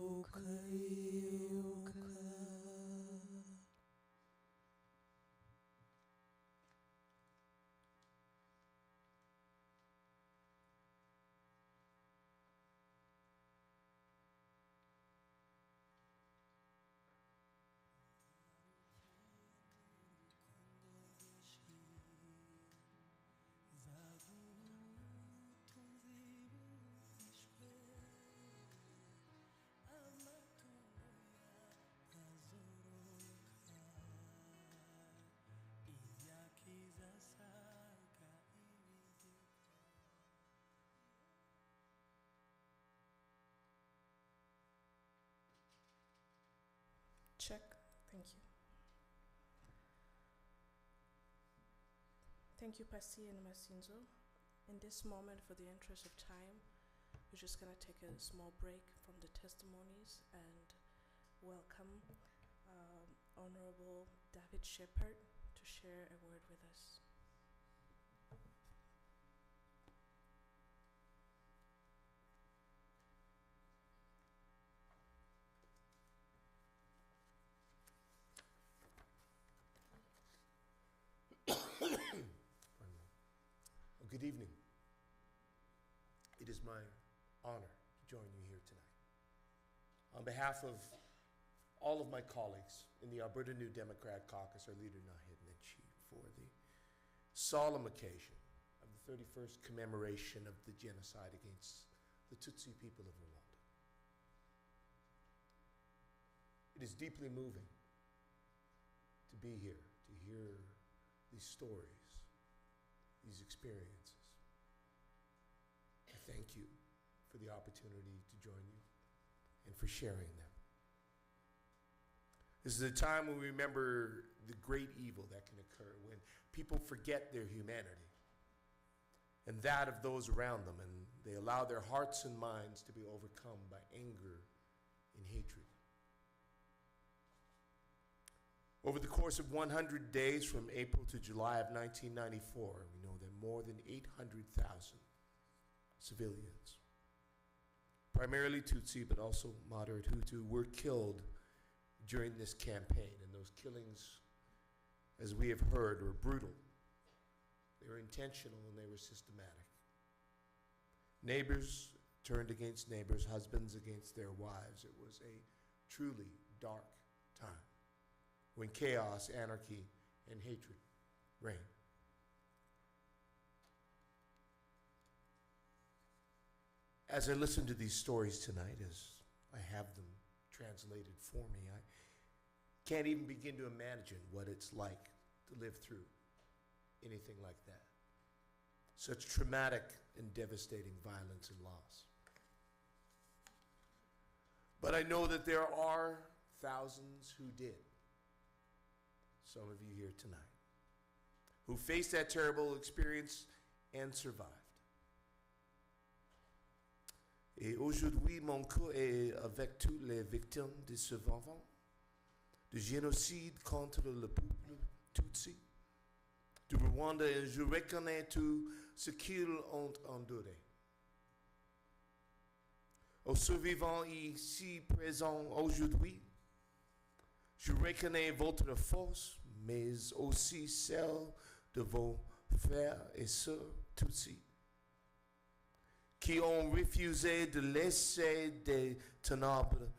ukabibuka Check. Thank you. Thank you, Pasi and Masinzo. In this moment, for the interest of time, we're just going to take a small break from the testimonies and welcome Honorable David Shepard to share a word with us. Good evening. It is my honor to join you here tonight. On behalf of all of my colleagues in the Alberta New Democrat Caucus, our leader Nahid Nenshi, for the solemn occasion of the 31st commemoration of the genocide against the Tutsi people of Rwanda. It is deeply moving to be here, to hear these stories, these experiences. I thank you for the opportunity to join you and for sharing them. This is a time when we remember the great evil that can occur when people forget their humanity and that of those around them, and they allow their hearts and minds to be overcome by anger and hatred. Over the course of 100 days from April to July of 1994, we know that more than 800,000 civilians, primarily Tutsi but also moderate Hutu, were killed during this campaign. And those killings, as we have heard, were brutal. They were intentional and they were systematic. Neighbors turned against neighbors, husbands against their wives. It was a truly dark time when chaos, anarchy, and hatred reigned. As I listen to these stories tonight, as I have them translated for me, I can't even begin to imagine what it's like to live through anything like that. Such traumatic and devastating violence and loss. But I know that there are thousands who did. Some of you here tonight, who faced that terrible experience and survived. Et aujourd'hui, mon cœur est avec toutes les victimes de ce vivant, du génocide contre le peuple Tutsi, du Rwanda, et je reconnais tout ce qu'ils ont enduré. Aux survivants ici présents aujourd'hui, je reconnais votre force, mais aussi celle de vos frères et sœurs Tutsis, qui ont refusé de laisser des ténèbres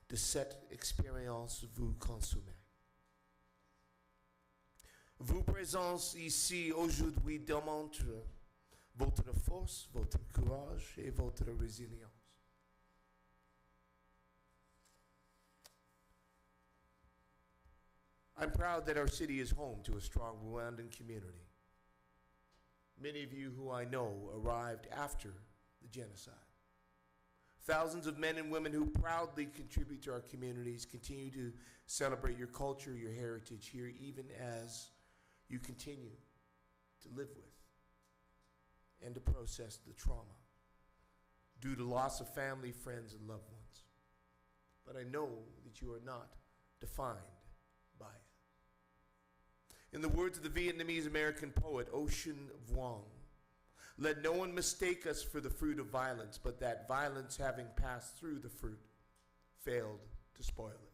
de cette expérience vous consumer. Vos présences ici aujourd'hui démontrent votre force, votre courage et votre résilience. I'm proud that our city is home to a strong Rwandan community. Many of you who I know arrived after the genocide. Thousands of men and women who proudly contribute to our communities continue to celebrate your culture, your heritage here, even as you continue to live with and to process the trauma due to loss of family, friends, and loved ones. But I know that you are not defined by it. In the words of the Vietnamese American poet Ocean Vuong, let no one mistake us for the fruit of violence, but that violence, having passed through the fruit, failed to spoil it.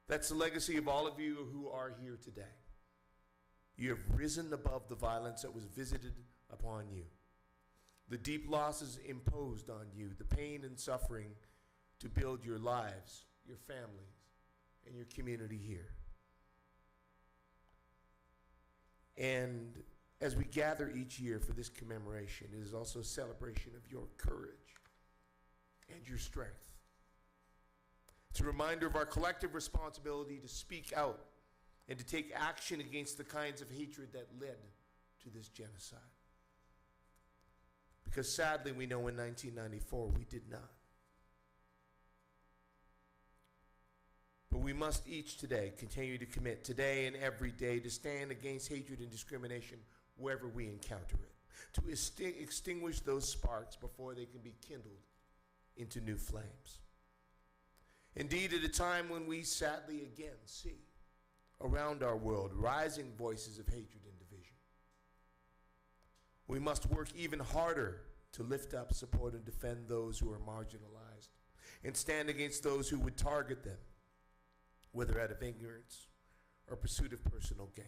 That's the legacy of all of you who are here today. You have risen above the violence that was visited upon you, the deep losses imposed on you, the pain and suffering to build your lives, your families, and your community here. And as we gather each year for this commemoration, it is also a celebration of your courage and your strength. It's a reminder of our collective responsibility to speak out and to take action against the kinds of hatred that led to this genocide. Because sadly, we know in 1994 we did not. But we must each today continue to commit today and every day to stand against hatred and discrimination wherever we encounter it, to extinguish those sparks before they can be kindled into new flames. Indeed, at a time when we sadly again see around our world rising voices of hatred and division, we must work even harder to lift up, support, and defend those who are marginalized and stand against those who would target them, whether out of ignorance or pursuit of personal gain.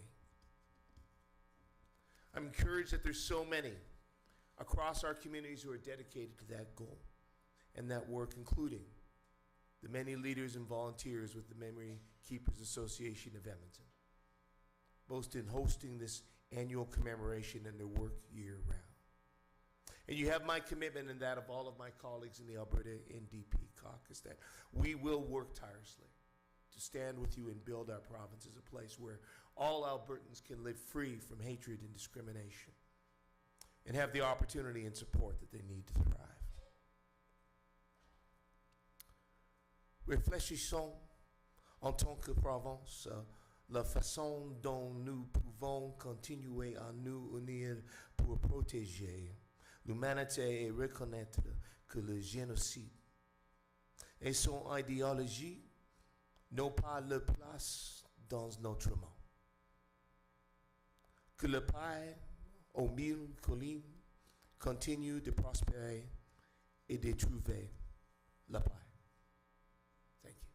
I'm encouraged that there's so many across our communities who are dedicated to that goal and that work, including the many leaders and volunteers with the Memory Keepers Association of Edmonton, both in hosting this annual commemoration and their work year-round. And you have my commitment and that of all of my colleagues in the Alberta NDP caucus that we will work tirelessly to stand with you and build our province as a place where all Albertans can live free from hatred and discrimination and have the opportunity and support that they need to thrive. Réfléchissons en tant que province la façon dont nous pouvons continuer à nous unir pour protéger l'humanité et reconnaître que le génocide et son idéologie n'ont pas leur place dans notre monde. Que le pays aux mille collines continue de prospérer et de trouver la paix. Thank you.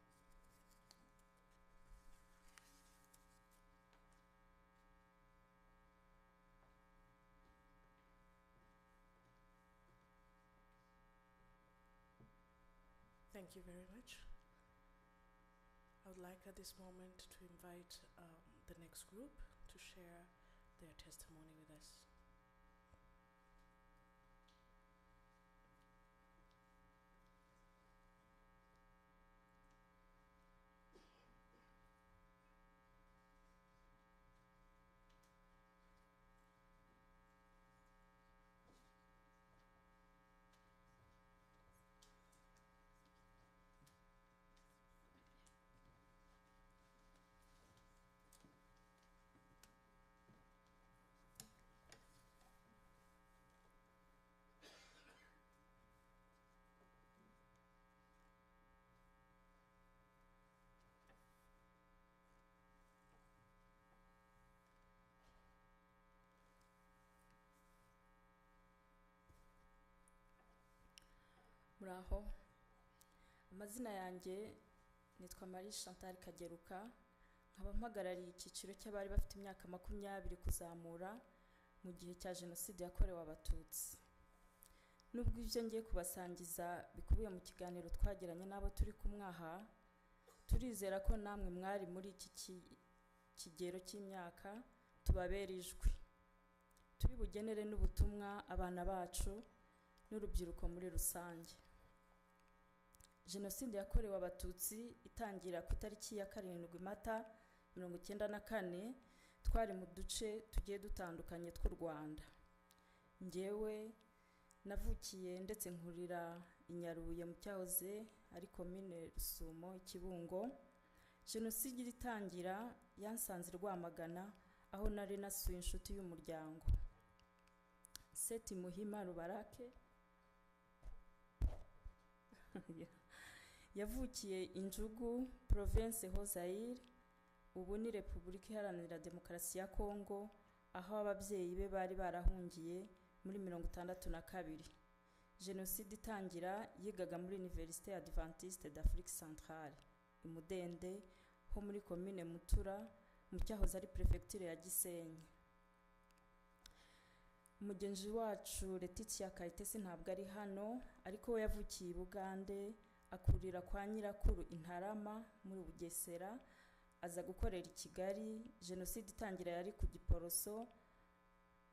Thank you very much. I would like at this moment to invite the next group to share their testimony with us. Muraho, amazina yanjye nitwa Marie Chantal Kageruka, nkaba mpagarariye icyiciro cy'abari bafite imyaka 20 kuzamura mu gihe cya Jenoside yakorewe Abatutsi. Nubwo ibyo ngiye kubasangiza bikubiye mu kiganiro twagiranye n'abo turi kumwaha, turizera ko namwe mwari muri iki kigero cy'imyaka tubabera ijwi, turi bugenere n'ubutumwa abana bacu n'urubyiruko muri rusange. Jenoside yakorewe Abatutsi itangira ku itariki ya 7 Mata 1994, twari mu duce tugiye dutandukanye tw'u Rwanda. Njyewe navukiye ndetse nkurira Inyaruye mu cyahoze ari Commune Rusumo Kibungo. Jenoside itangira yansanze Rwamagana aho nari nasuye inshuti y'umuryango Seti Muhima Rubarake yavukiye Injugu, Province Hozaire, ubu ni Repubulika Iharanira Demokarasi ya Kongo, aho ababyeyi be bari barahungiye muri 1962. Jenoside itangira yigaga muri Université Adventiste d'Afrique Centrale Imudende ho muri Commune Mutura mu cyahoze ari Prefecture ya Gisenyi. Umugenzi wacu Letitia Kayitesi ntabwo ari hano, ariko we yavukiye Bugande akurira kwa nyirakuru Intarama muri Bugesera, aza gukorera i Kigali. Jenoside itangira yari ku Giporoso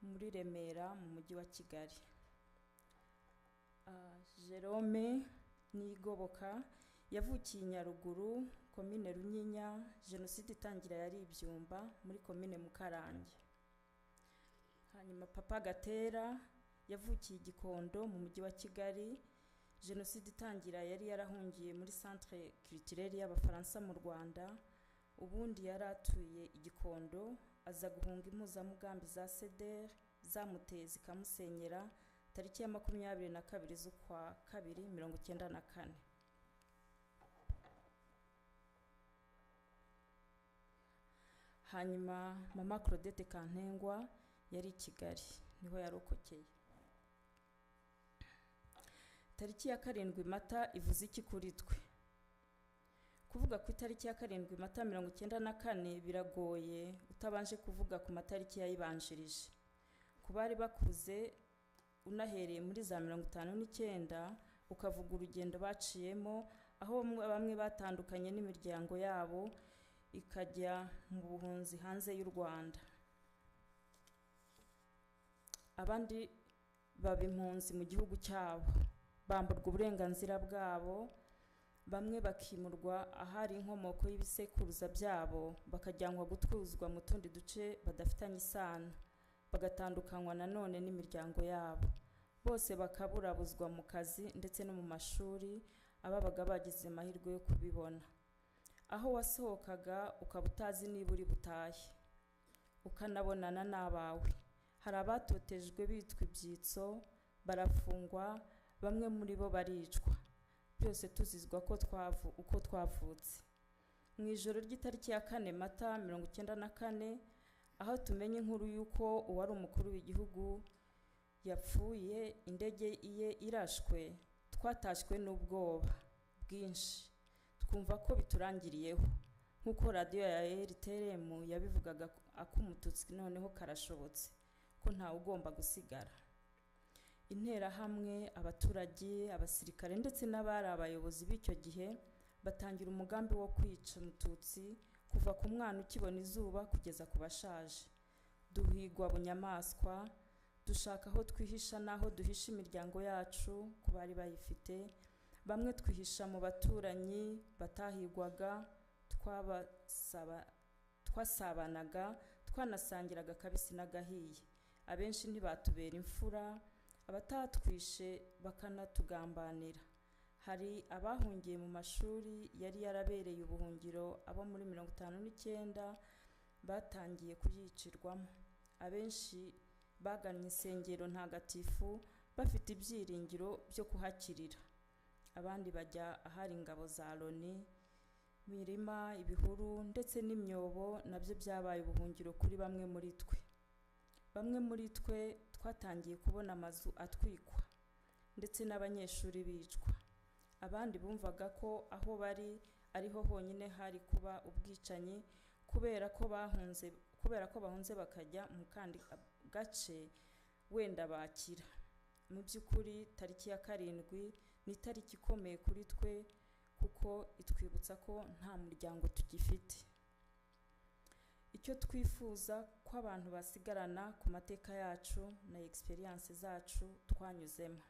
muri Remera mu mujyi wa Kigali. Jerome Nigoboka yavukiye Nyaruguru, Commune Runyinya. Jenoside itangira yari Ibyumba muri Commune Mukarange. Hanyuma Papa Gatera yavukiye Gikondo mu mujyi wa Kigali. jenoside itangira yari yarahungiye muri centre culturelle y'abafaransa mu Rwanda, ubundi yari atuye Igikondo, aza guhunga impuzamugambi za CDR zamuteye zikamusenyera tariki ya 22 z'ukwa 2/1994. Hanyuma mama Claudette Kantengwa yari i Kigali, niho yarokokeye. Tariki ya 7 Mata ivuze iki kuri twe? Kuvuga ku itariki ya 7 Mata 1994 biragoye utabanje kuvuga ku matariki yayibanjirije. Ku bari bakuze unahereye muri za 59 ukavuga urugendo baciyemo, aho bamwe batandukanye n'imiryango yabo ikajya mu buhunzi hanze y'u Rwanda, abandi baba impunzi mu gihugu cyabo, bamburwa uburenganzira bwabo, bamwe bakimurwa ahari inkomoko y'ibisekuruza byabo bakajyanwa gutwuzwa mu tundi duce badafitanye isano, bagatandukanywa nanone n'imiryango yabo, bose bakaburabuzwa mu kazi ndetse no mu mashuri ababaga bagize amahirwe yo kubibona. Aho wasohokaga ukaba utazi niba uri butahe, ukanabonana n'abawe. Hari abatotejwe bitwa ibyitso, barafungwa, bamwe muri bo baricwa, byose tuzizwa uko twavutse. Mu ijoro ry'itariki ya 4 Mata 1994, aho tumenye inkuru y'uko uwari umukuru w'igihugu yapfuye, indege iye irashwe, twatashywe n'ubwoba bwinshi, twumva ko biturangiriyeho, nk'uko radiyo ya RTM yabivugaga ak'umututsi noneho karashobotse, ko ntawe ugomba gusigara. Interahamwe, abaturage, abasirikare ndetse n'abari abayobozi b'icyo gihe batangira umugambi wo kwica umututsi kuva ku mwana ukibona izuba kugeza ku bashaje. Duhigwa bunyamaswa, dushaka aho twihisha n'aho duhisha imiryango yacu ku bari bayifite, bamwe twihisha mu baturanyi batahigwaga, twasabanaga, twanasangiraga kabisi n'agahiye. Abenshi ntibatubera imfura, abatatwishe bakanatugambanira. Hari abahungiye mu mashuri yari yarabereye ubuhungiro, abo muri 59 batangiye kuyicirwamo. Abenshi bagannye insengero ntagatifu bafite ibyiringiro byo kuhakirira, abandi bajya ahari ingabo za Loni, mirima, ibihuru ndetse n'imyobo, nabyo byabaye ubuhungiro kuri bamwe muri twe. Bamwe muri twe twatangiye kubona amazu atwikwa ndetse n'abanyeshuri bicwa. Abandi bumvaga ko aho bari ariho honyine hari kuba ubwicanyi kubera ko bahunze bakajya mu kandi gace wenda bakira. Mu by'ukuri tariki ya 7 ni tariki ikomeye kuri twe kuko itwibutsa ko nta muryango tugifite. Icyo twifuza ko abantu basigarana ku mateka yacu na experience zacu twanyuzemo.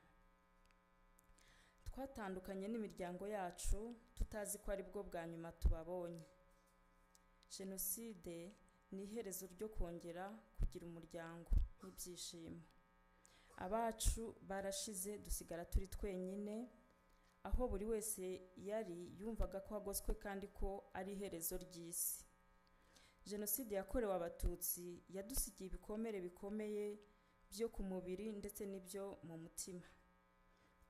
Twatandukanye n'imiryango yacu tutazi ko ari bwo bwa nyuma tubabonye. Jenoside ni iherezo ryo kongera kugira umuryango n'ibyishimo. Abacu barashize, dusigara turi twenyine, aho buri wese yari yumvaga ko agoswe kandi ko ari iherezo ry'isi. Jenoside yakorewe Abatutsi yadusigiye ibikomere bikomeye byo ku mubiri ndetse n'ibyo mu mutima.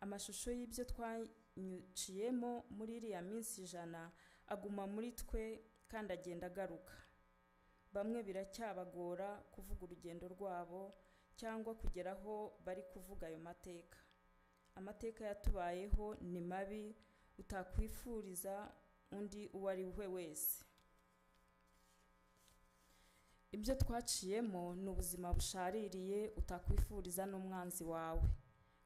Amashusho y'ibyo twanyuciyemo muri iriya minsi 100 aguma muri twe kandi agenda agaruka. Bamwe biracyabagora kuvuga urugendo rwabo cyangwa kugeraho bari kuvuga ayo mateka. Amateka yatubayeho ni mabi utakwifuriza undi uwo ari we wese. Ibyo twaciyemo ni ubuzima bushaririye utakwifuriza n'umwanzi wawe.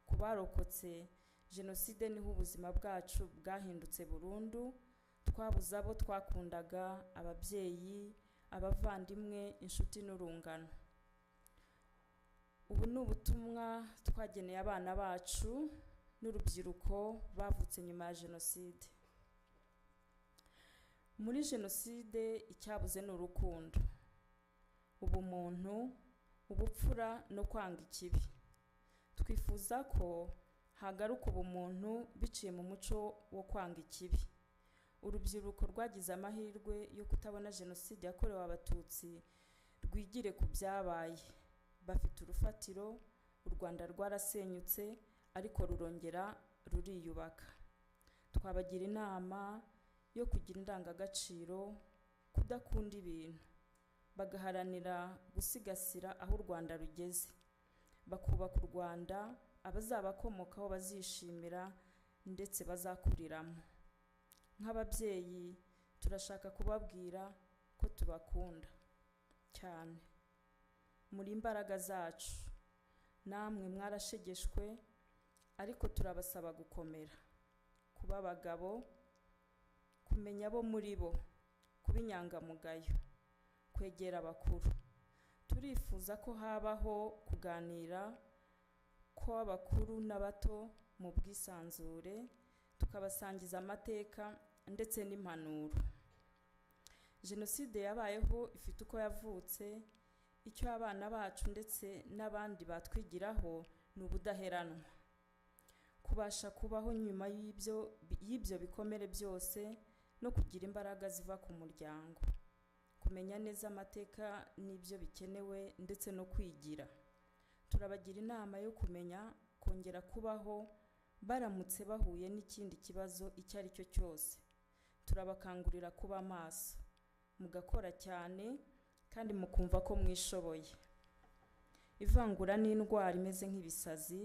Kubarokotse Jenoside niho ubuzima bwacu bwahindutse burundu, twabuze abo twakundaga, ababyeyi, abavandimwe, inshuti n'urungano. Ubu ni ubutumwa twageneye abana bacu n'urubyiruko bavutse nyuma ya Jenoside. Muri Jenoside icyabuze ni urukundo, ubumuntu, ubupfura no kwanga ikibi. Twifuza ko hagaruka ubumuntu biciye mu muco wo kwanga ikibi. Urubyiruko rwagize amahirwe yo kutabona jenoside yakorewe abatutsi rwigire ku byabaye. Bafite urufatiro, u Rwanda rwarasenyutse ariko rurongera ruriyubaka. Twabagira inama yo kugira indangagaciro, kudakunda ibintu, bagaharanira gusigasira aho u Rwanda rugeze, bakubaka u Rwanda abazabakomokaho bazishimira ndetse bazakuriramo. Nk'ababyeyi turashaka kubabwira ko tubakunda cyane, muri imbaraga zacu. Namwe mwarashegeshwe ariko turabasaba gukomera, kuba abagabo, kumenya abo muri bo, kuba inyangamugayo, kwegera abakuru. Turifuza ko habaho kuganira kw'abakuru n'abato mu bwisanzure, tukabasangiza amateka ndetse n'impanuro. Jenoside yabayeho ifite uko yavutse, icyo abana bacu ndetse n'abandi batwigiraho ni ubudaheranwa. Kubasha kubaho nyuma y'ibyo bikomere byose no kugira imbaraga ziva ku muryango, kumenya neza amateka n'ibyo bikenewe ndetse no kwigira. Turabagira inama yo kumenya kongera kubaho baramutse bahuye n'ikindi kibazo icyo ari cyo cyose. Turabakangurira kuba maso, mugakora cyane kandi mukumva ko mwishoboye. Ivangura n'indwara imeze nk'ibisazi,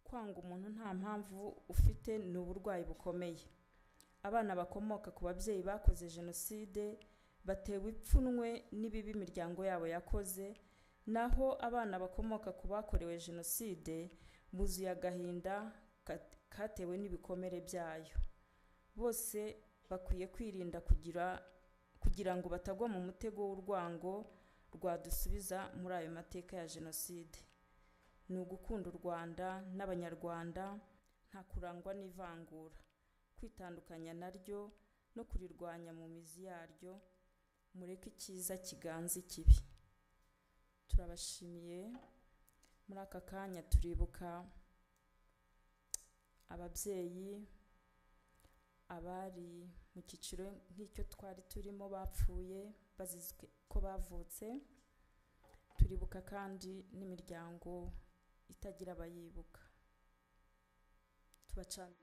kwanga umuntu nta mpamvu ufite ni uburwayi bukomeye. Abana bakomoka ku babyeyi bakoze jenoside batewe ipfunwe n'ibibi imiryango yabo yakoze, naho abana bakomoka ku bakorewe jenoside buzuye agahinda katewe n'ibikomere byayo. Bose bakwiye kwirinda kugira ngo batagwa mu mutego w'urwango rwadusubiza muri ayo mateka ya jenoside. Ni ugukunda u Rwanda n'Abanyarwanda, nta kurangwa n'ivangura, kwitandukanya naryo no kurirwanya mu mizi yaryo. Mureke icyiza kiganza ikibi. Turabashimiye. Muri aka kanya turibuka ababyeyi, abari mu cyiciro nk'icyo twari turimo bapfuye bazizwe ko bavutse. Turibuka kandi n'imiryango itagira abayibuka. Tubacana.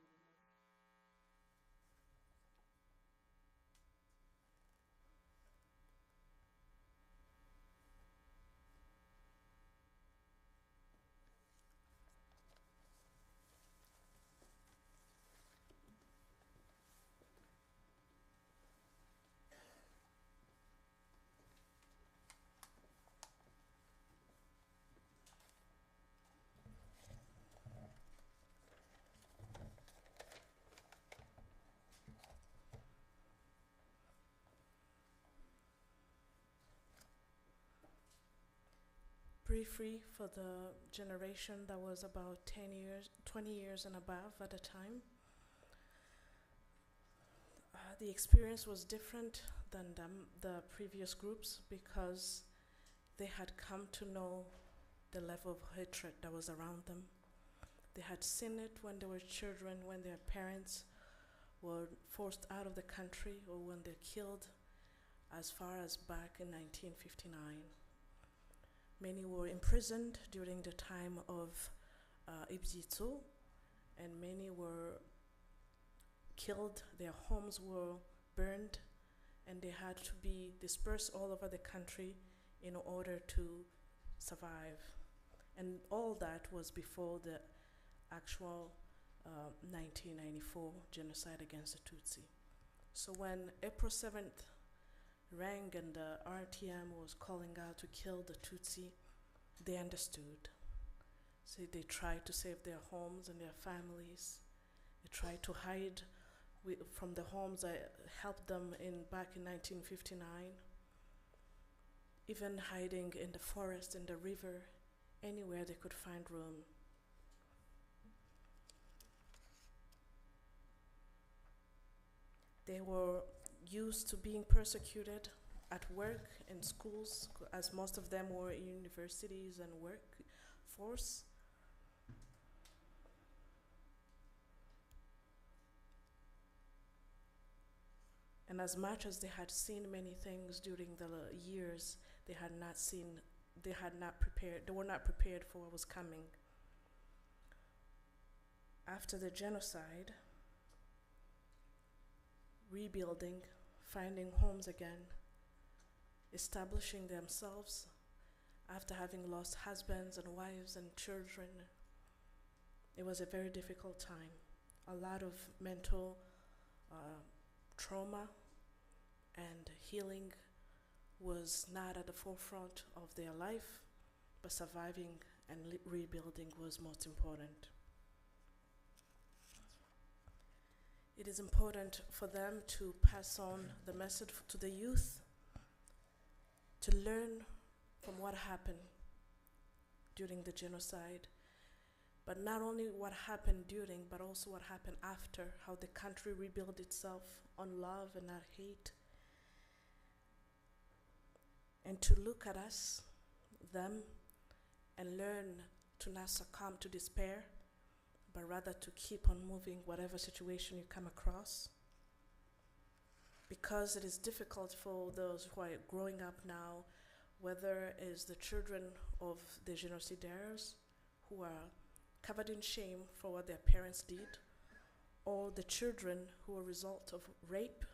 Briefly, for the generation that was about 10 years, 20 years and above at the time, the experience was different than the previous groups because they had come to know the level of hatred that was around them. They had seen it when they were children, when their parents were forced out of the country or when they're killed, as far as back in 1959. Many were imprisoned during the time of Ibzitso, and many were killed. Their homes were burned, and they had to be dispersed all over the country in order to survive. And all that was before the actual 1994 genocide against the Tutsi. So when April 7th rang and the RTM was calling out to kill the Tutsi, they understood. So they tried to save their homes and their families. They tried to hide from the homes I helped them in back in 1959, even hiding in the forest, in the river, anywhere they could find room. They were used to being persecuted at work and schools, as most of them were in universities and workforce. And as much as they had seen many things during the years, they were not prepared for what was coming. After the genocide, rebuilding, finding homes again, establishing themselves after having lost husbands and wives and children, it was a very difficult time. A lot of mental trauma and healing was not at the forefront of their life, but surviving and rebuilding was most important. It is important for them to pass on the message to the youth, to learn from what happened during the genocide, but not only what happened during, but also what happened after, how the country rebuilt itself on love and not hate. And to look at us, them, and learn to not succumb to despair, but rather to keep on moving whatever situation you come across. Because it is difficult for those who are growing up now, whether it's the children of the genocidaires who are covered in shame for what their parents did, or the children who are a result of rape,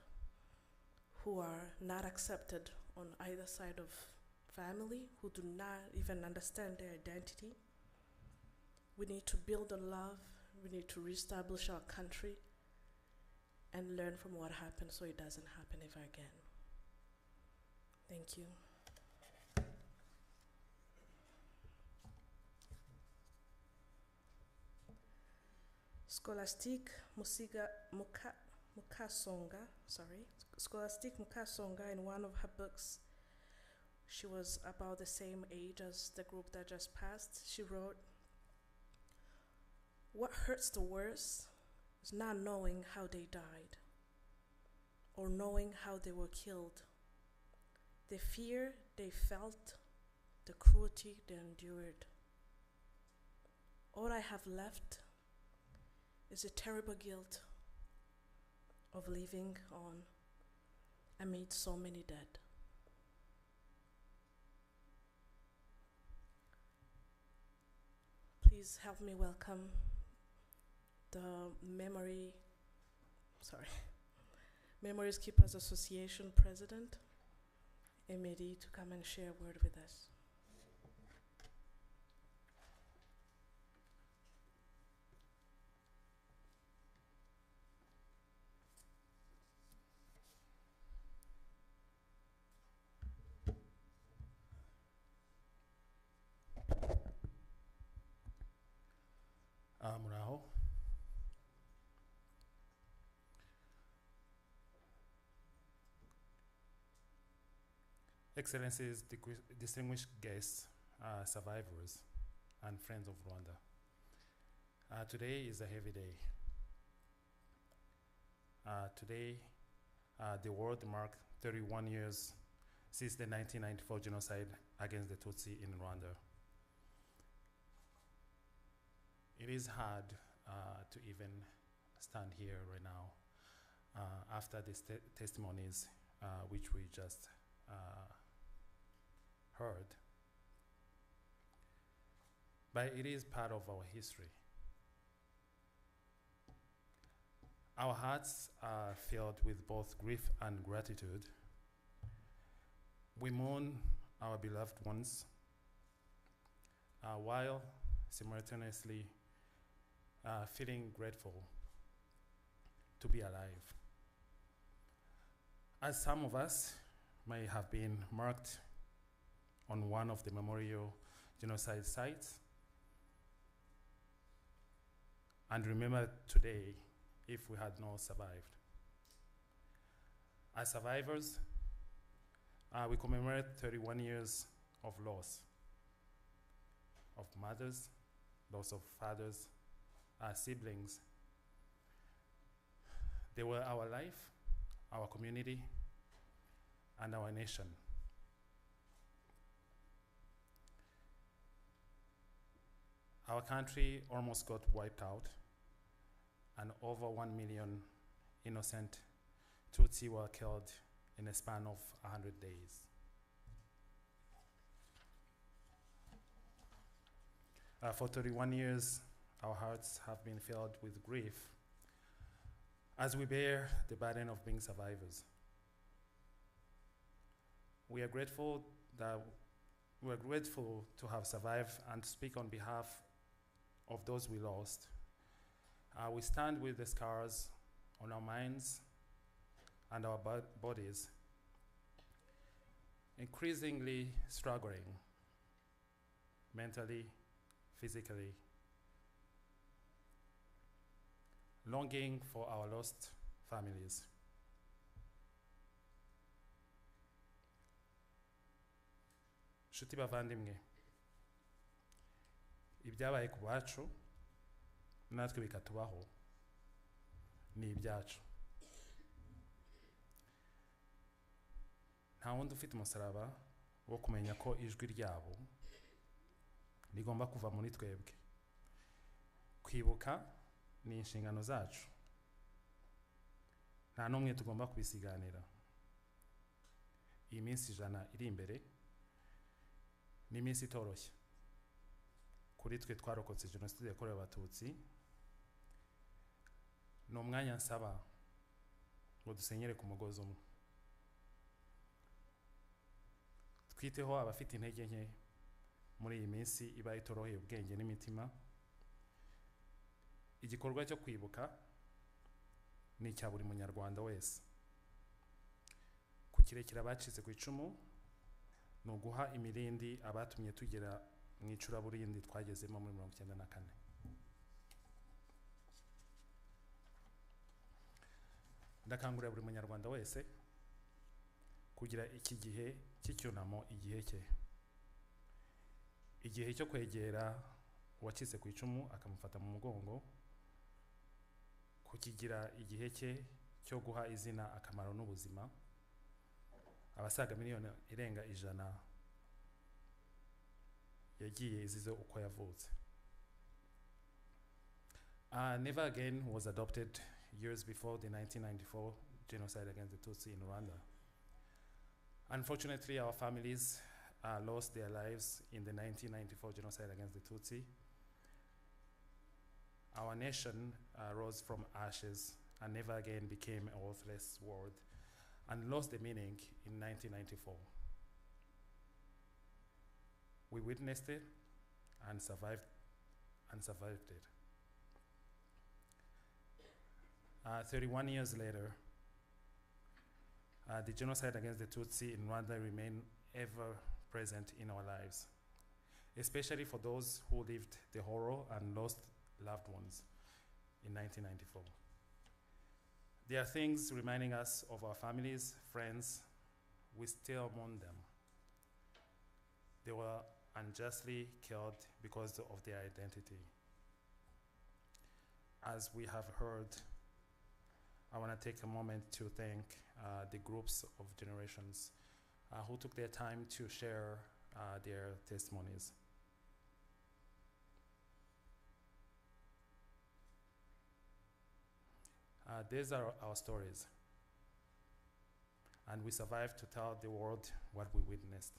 who are not accepted on either side of family, who do not even understand their identity. We need to build on love, we need to reestablish our country, and learn from what happened so it doesn't happen ever again. Thank you. Scholastique Mukasonga, in one of her books, she was about the same age as the group that just passed. She wrote, "What hurts the worst is not knowing how they died or knowing how they were killed. The fear they felt, the cruelty they endured. All I have left is a terrible guilt of living on amid so many dead." Please help me welcome the Memories Keepers Association President, Emedi, to come and share a word with us. Muraho. Excellencies, distinguished guests, survivors, and friends of Rwanda. Today is a heavy day. Today, the world marked 31 years since the 1994 genocide against the Tutsi in Rwanda. It is hard to even stand here right now after the testimonies which we just heard. But it is part of our history. Our hearts are filled with both grief and gratitude. We mourn our beloved ones while simultaneously feeling grateful to be alive. As some of us may have been marked on one of the memorial genocide sites, and remember today if we had not survived. As survivors, we commemorate 31 years of loss of mothers, loss of fathers, our siblings. They were our life, our community, and our nation. Our country almost got wiped out, and over 1 million innocent Tutsi were killed in a span of 100 days. For 31 years, our hearts have been filled with grief as we bear the burden of being survivors. We are grateful to have survived and speak on behalf of those we lost. We stand with the scars on our minds and our bodies, increasingly struggling mentally, physically, longing for our lost families. Nshuti bavandimwe, ibyabaye ku bacu natwe bikatubaho ni ibyacu. Nta wundi ufite umusaraba wo kumenya ko ijwi ryabo rigomba kuva muri twebwe. Kwibuka ni inshingano zacu, nta n'umwe tugomba kubisiganira. Iyi minsi 100 iri imbere ni iminsi itoroshye kuri twe twarokotse Jenoside yakorewe Abatutsi. Ni umwanya nsaba ngo dusenyere ku mugozi umwe, twiteho abafite intege nke muri iyi minsi iba itoroheye ubwenge n'imitima. Igikorwa cyo kwibuka ni icya buri munyarwanda wese. Kukirekera abacitse ku icumu ni uguha imirindi abatumye tugera mu icuraburindi twagezemo muri 1994. Ndakangurira buri munyarwanda wese kugira iki gihe cy'icyunamo igihe cye, igihe cyo kwegera uwacitse ku icumu akamufata mu mugongo, kukigira igihe cye cyo guha izina akamaro n'ubuzima abasaga miliyoni irenga 100 yagiye izize uko yavutse. Never Again was adopted years before the 1994 genocide against the Tutsi in Rwanda. Unfortunately, our families lost their lives in the 1994 genocide against the Tutsi. Our nation rose from ashes and never again became a worthless word and lost the meaning in 1994. We witnessed it and survived it. 31 years later, the genocide against the Tutsi in Rwanda remain ever present in our lives, especially for those who lived the horror and lost loved ones in 1994. There are things reminding us of our families, friends. We still mourn them. They were unjustly killed because of their identity. As we have heard, I want to take a moment to thank the groups of generations who took their time to share their testimonies. These are our stories, and we survived to tell the world what we witnessed.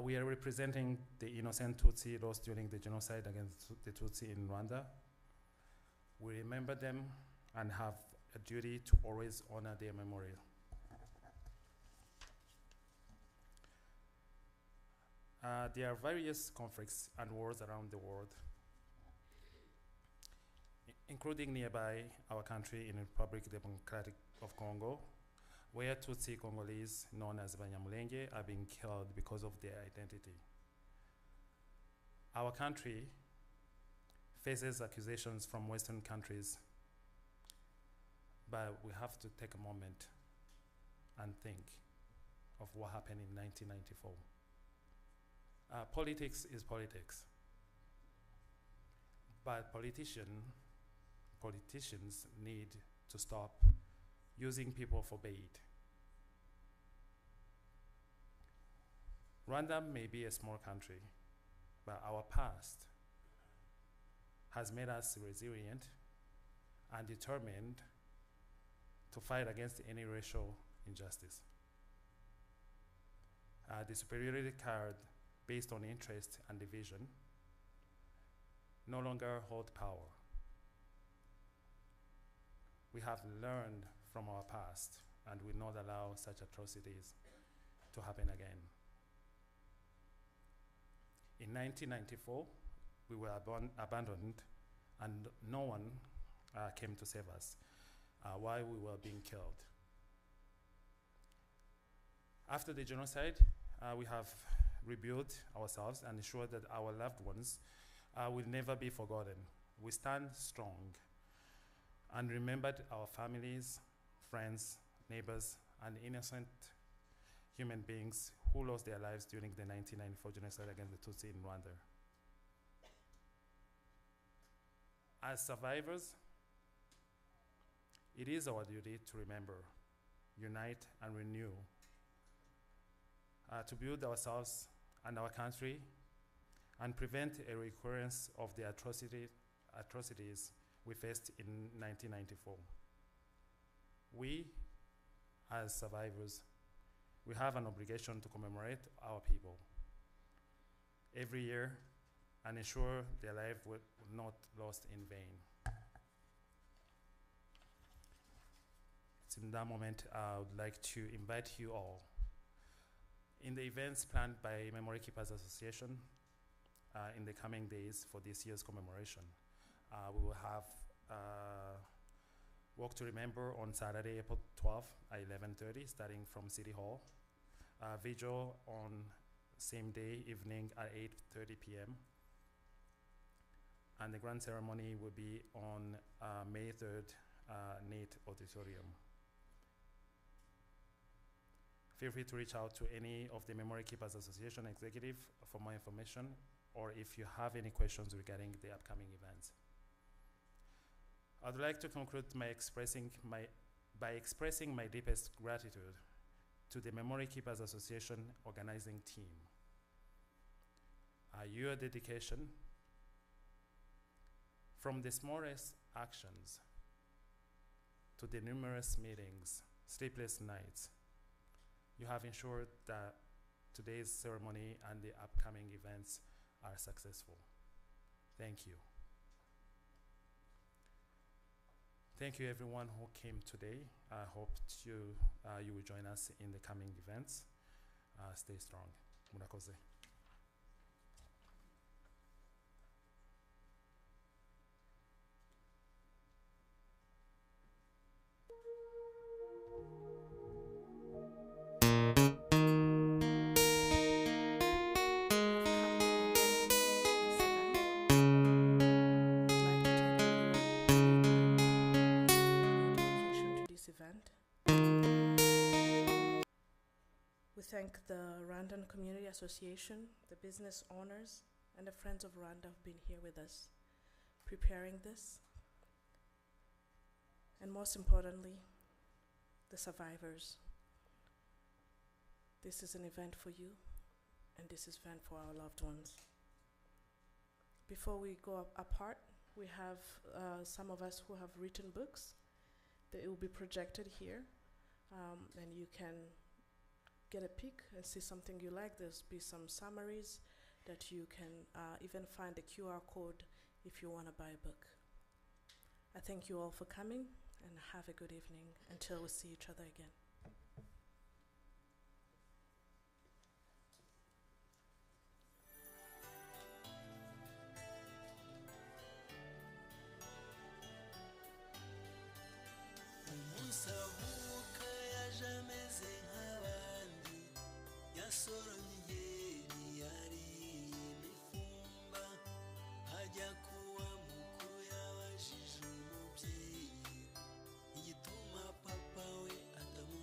We are representing the innocent Tutsi lost during the genocide against the Tutsi in Rwanda. We remember them and have a duty to always honor their memorial. There are various conflicts and wars around the world, including nearby our country in the Republic Democratic of Congo, where Tutsi Congolese, known as Banyamulenge, are being killed because of their identity. Our country faces accusations from Western countries, but we have to take a moment and think of what happened in 1994. Politics is politics, but politicians need to stop using people for bait. Rwanda may be a small country, but our past has made us resilient and determined to fight against any racial injustice. The superiority card based on interest and division no longer hold power. We have learned from our past and will not allow such atrocities to happen again. In 1994, we were abandoned and no one came to save us while we were being killed. After the genocide, we have rebuilt ourselves and ensured that our loved ones will never be forgotten. We stand strong and remembered our families, friends, neighbors, and innocent human beings who lost their lives during the 1994 genocide against the Tutsi in Rwanda. As survivors, it is our duty to remember, unite, and renew, to build ourselves and our country and prevent a recurrence of the atrocities we faced in 1994. We, as survivors, we have an obligation to commemorate our people every year and ensure their life was not lost in vain. It's in that moment I would like to invite you all in the events planned by Memory Keepers Association in the coming days for this year's commemoration. We will have Walk to Remember on Saturday, April 12th at 11:30, starting from City Hall. Vigil on same day, evening at 8:30 p.m. And the grand ceremony will be on May 3rd, Nate Auditorium. Feel free to reach out to any of the Memory Keepers Association executive for more information, or if you have any questions regarding the upcoming events. I'd like to conclude by expressing my deepest gratitude to the Memory Keepers Association organizing team. Your dedication, from the smallest actions to the numerous meetings, sleepless nights, you have ensured that today's ceremony and the upcoming events are successful. Thank you. Thank you everyone who came today. I hope you will join us in the coming events. Stay strong. Murakoze. We thank the Rwandan Community Association, the business owners, and the Friends of Rwanda who've been here with us, preparing this. And most importantly, the survivors. This is an event for you, and this is an event for our loved ones. Before we go apart, we have some of us who have written books that will be projected here, and you can get a peek and see something you like. There's be some summaries that you can even find the QR code if you want to buy a book. I thank you all for coming and have a good evening until we see each other again. Igituma papa we atamu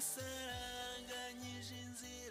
wasaranganyije inzira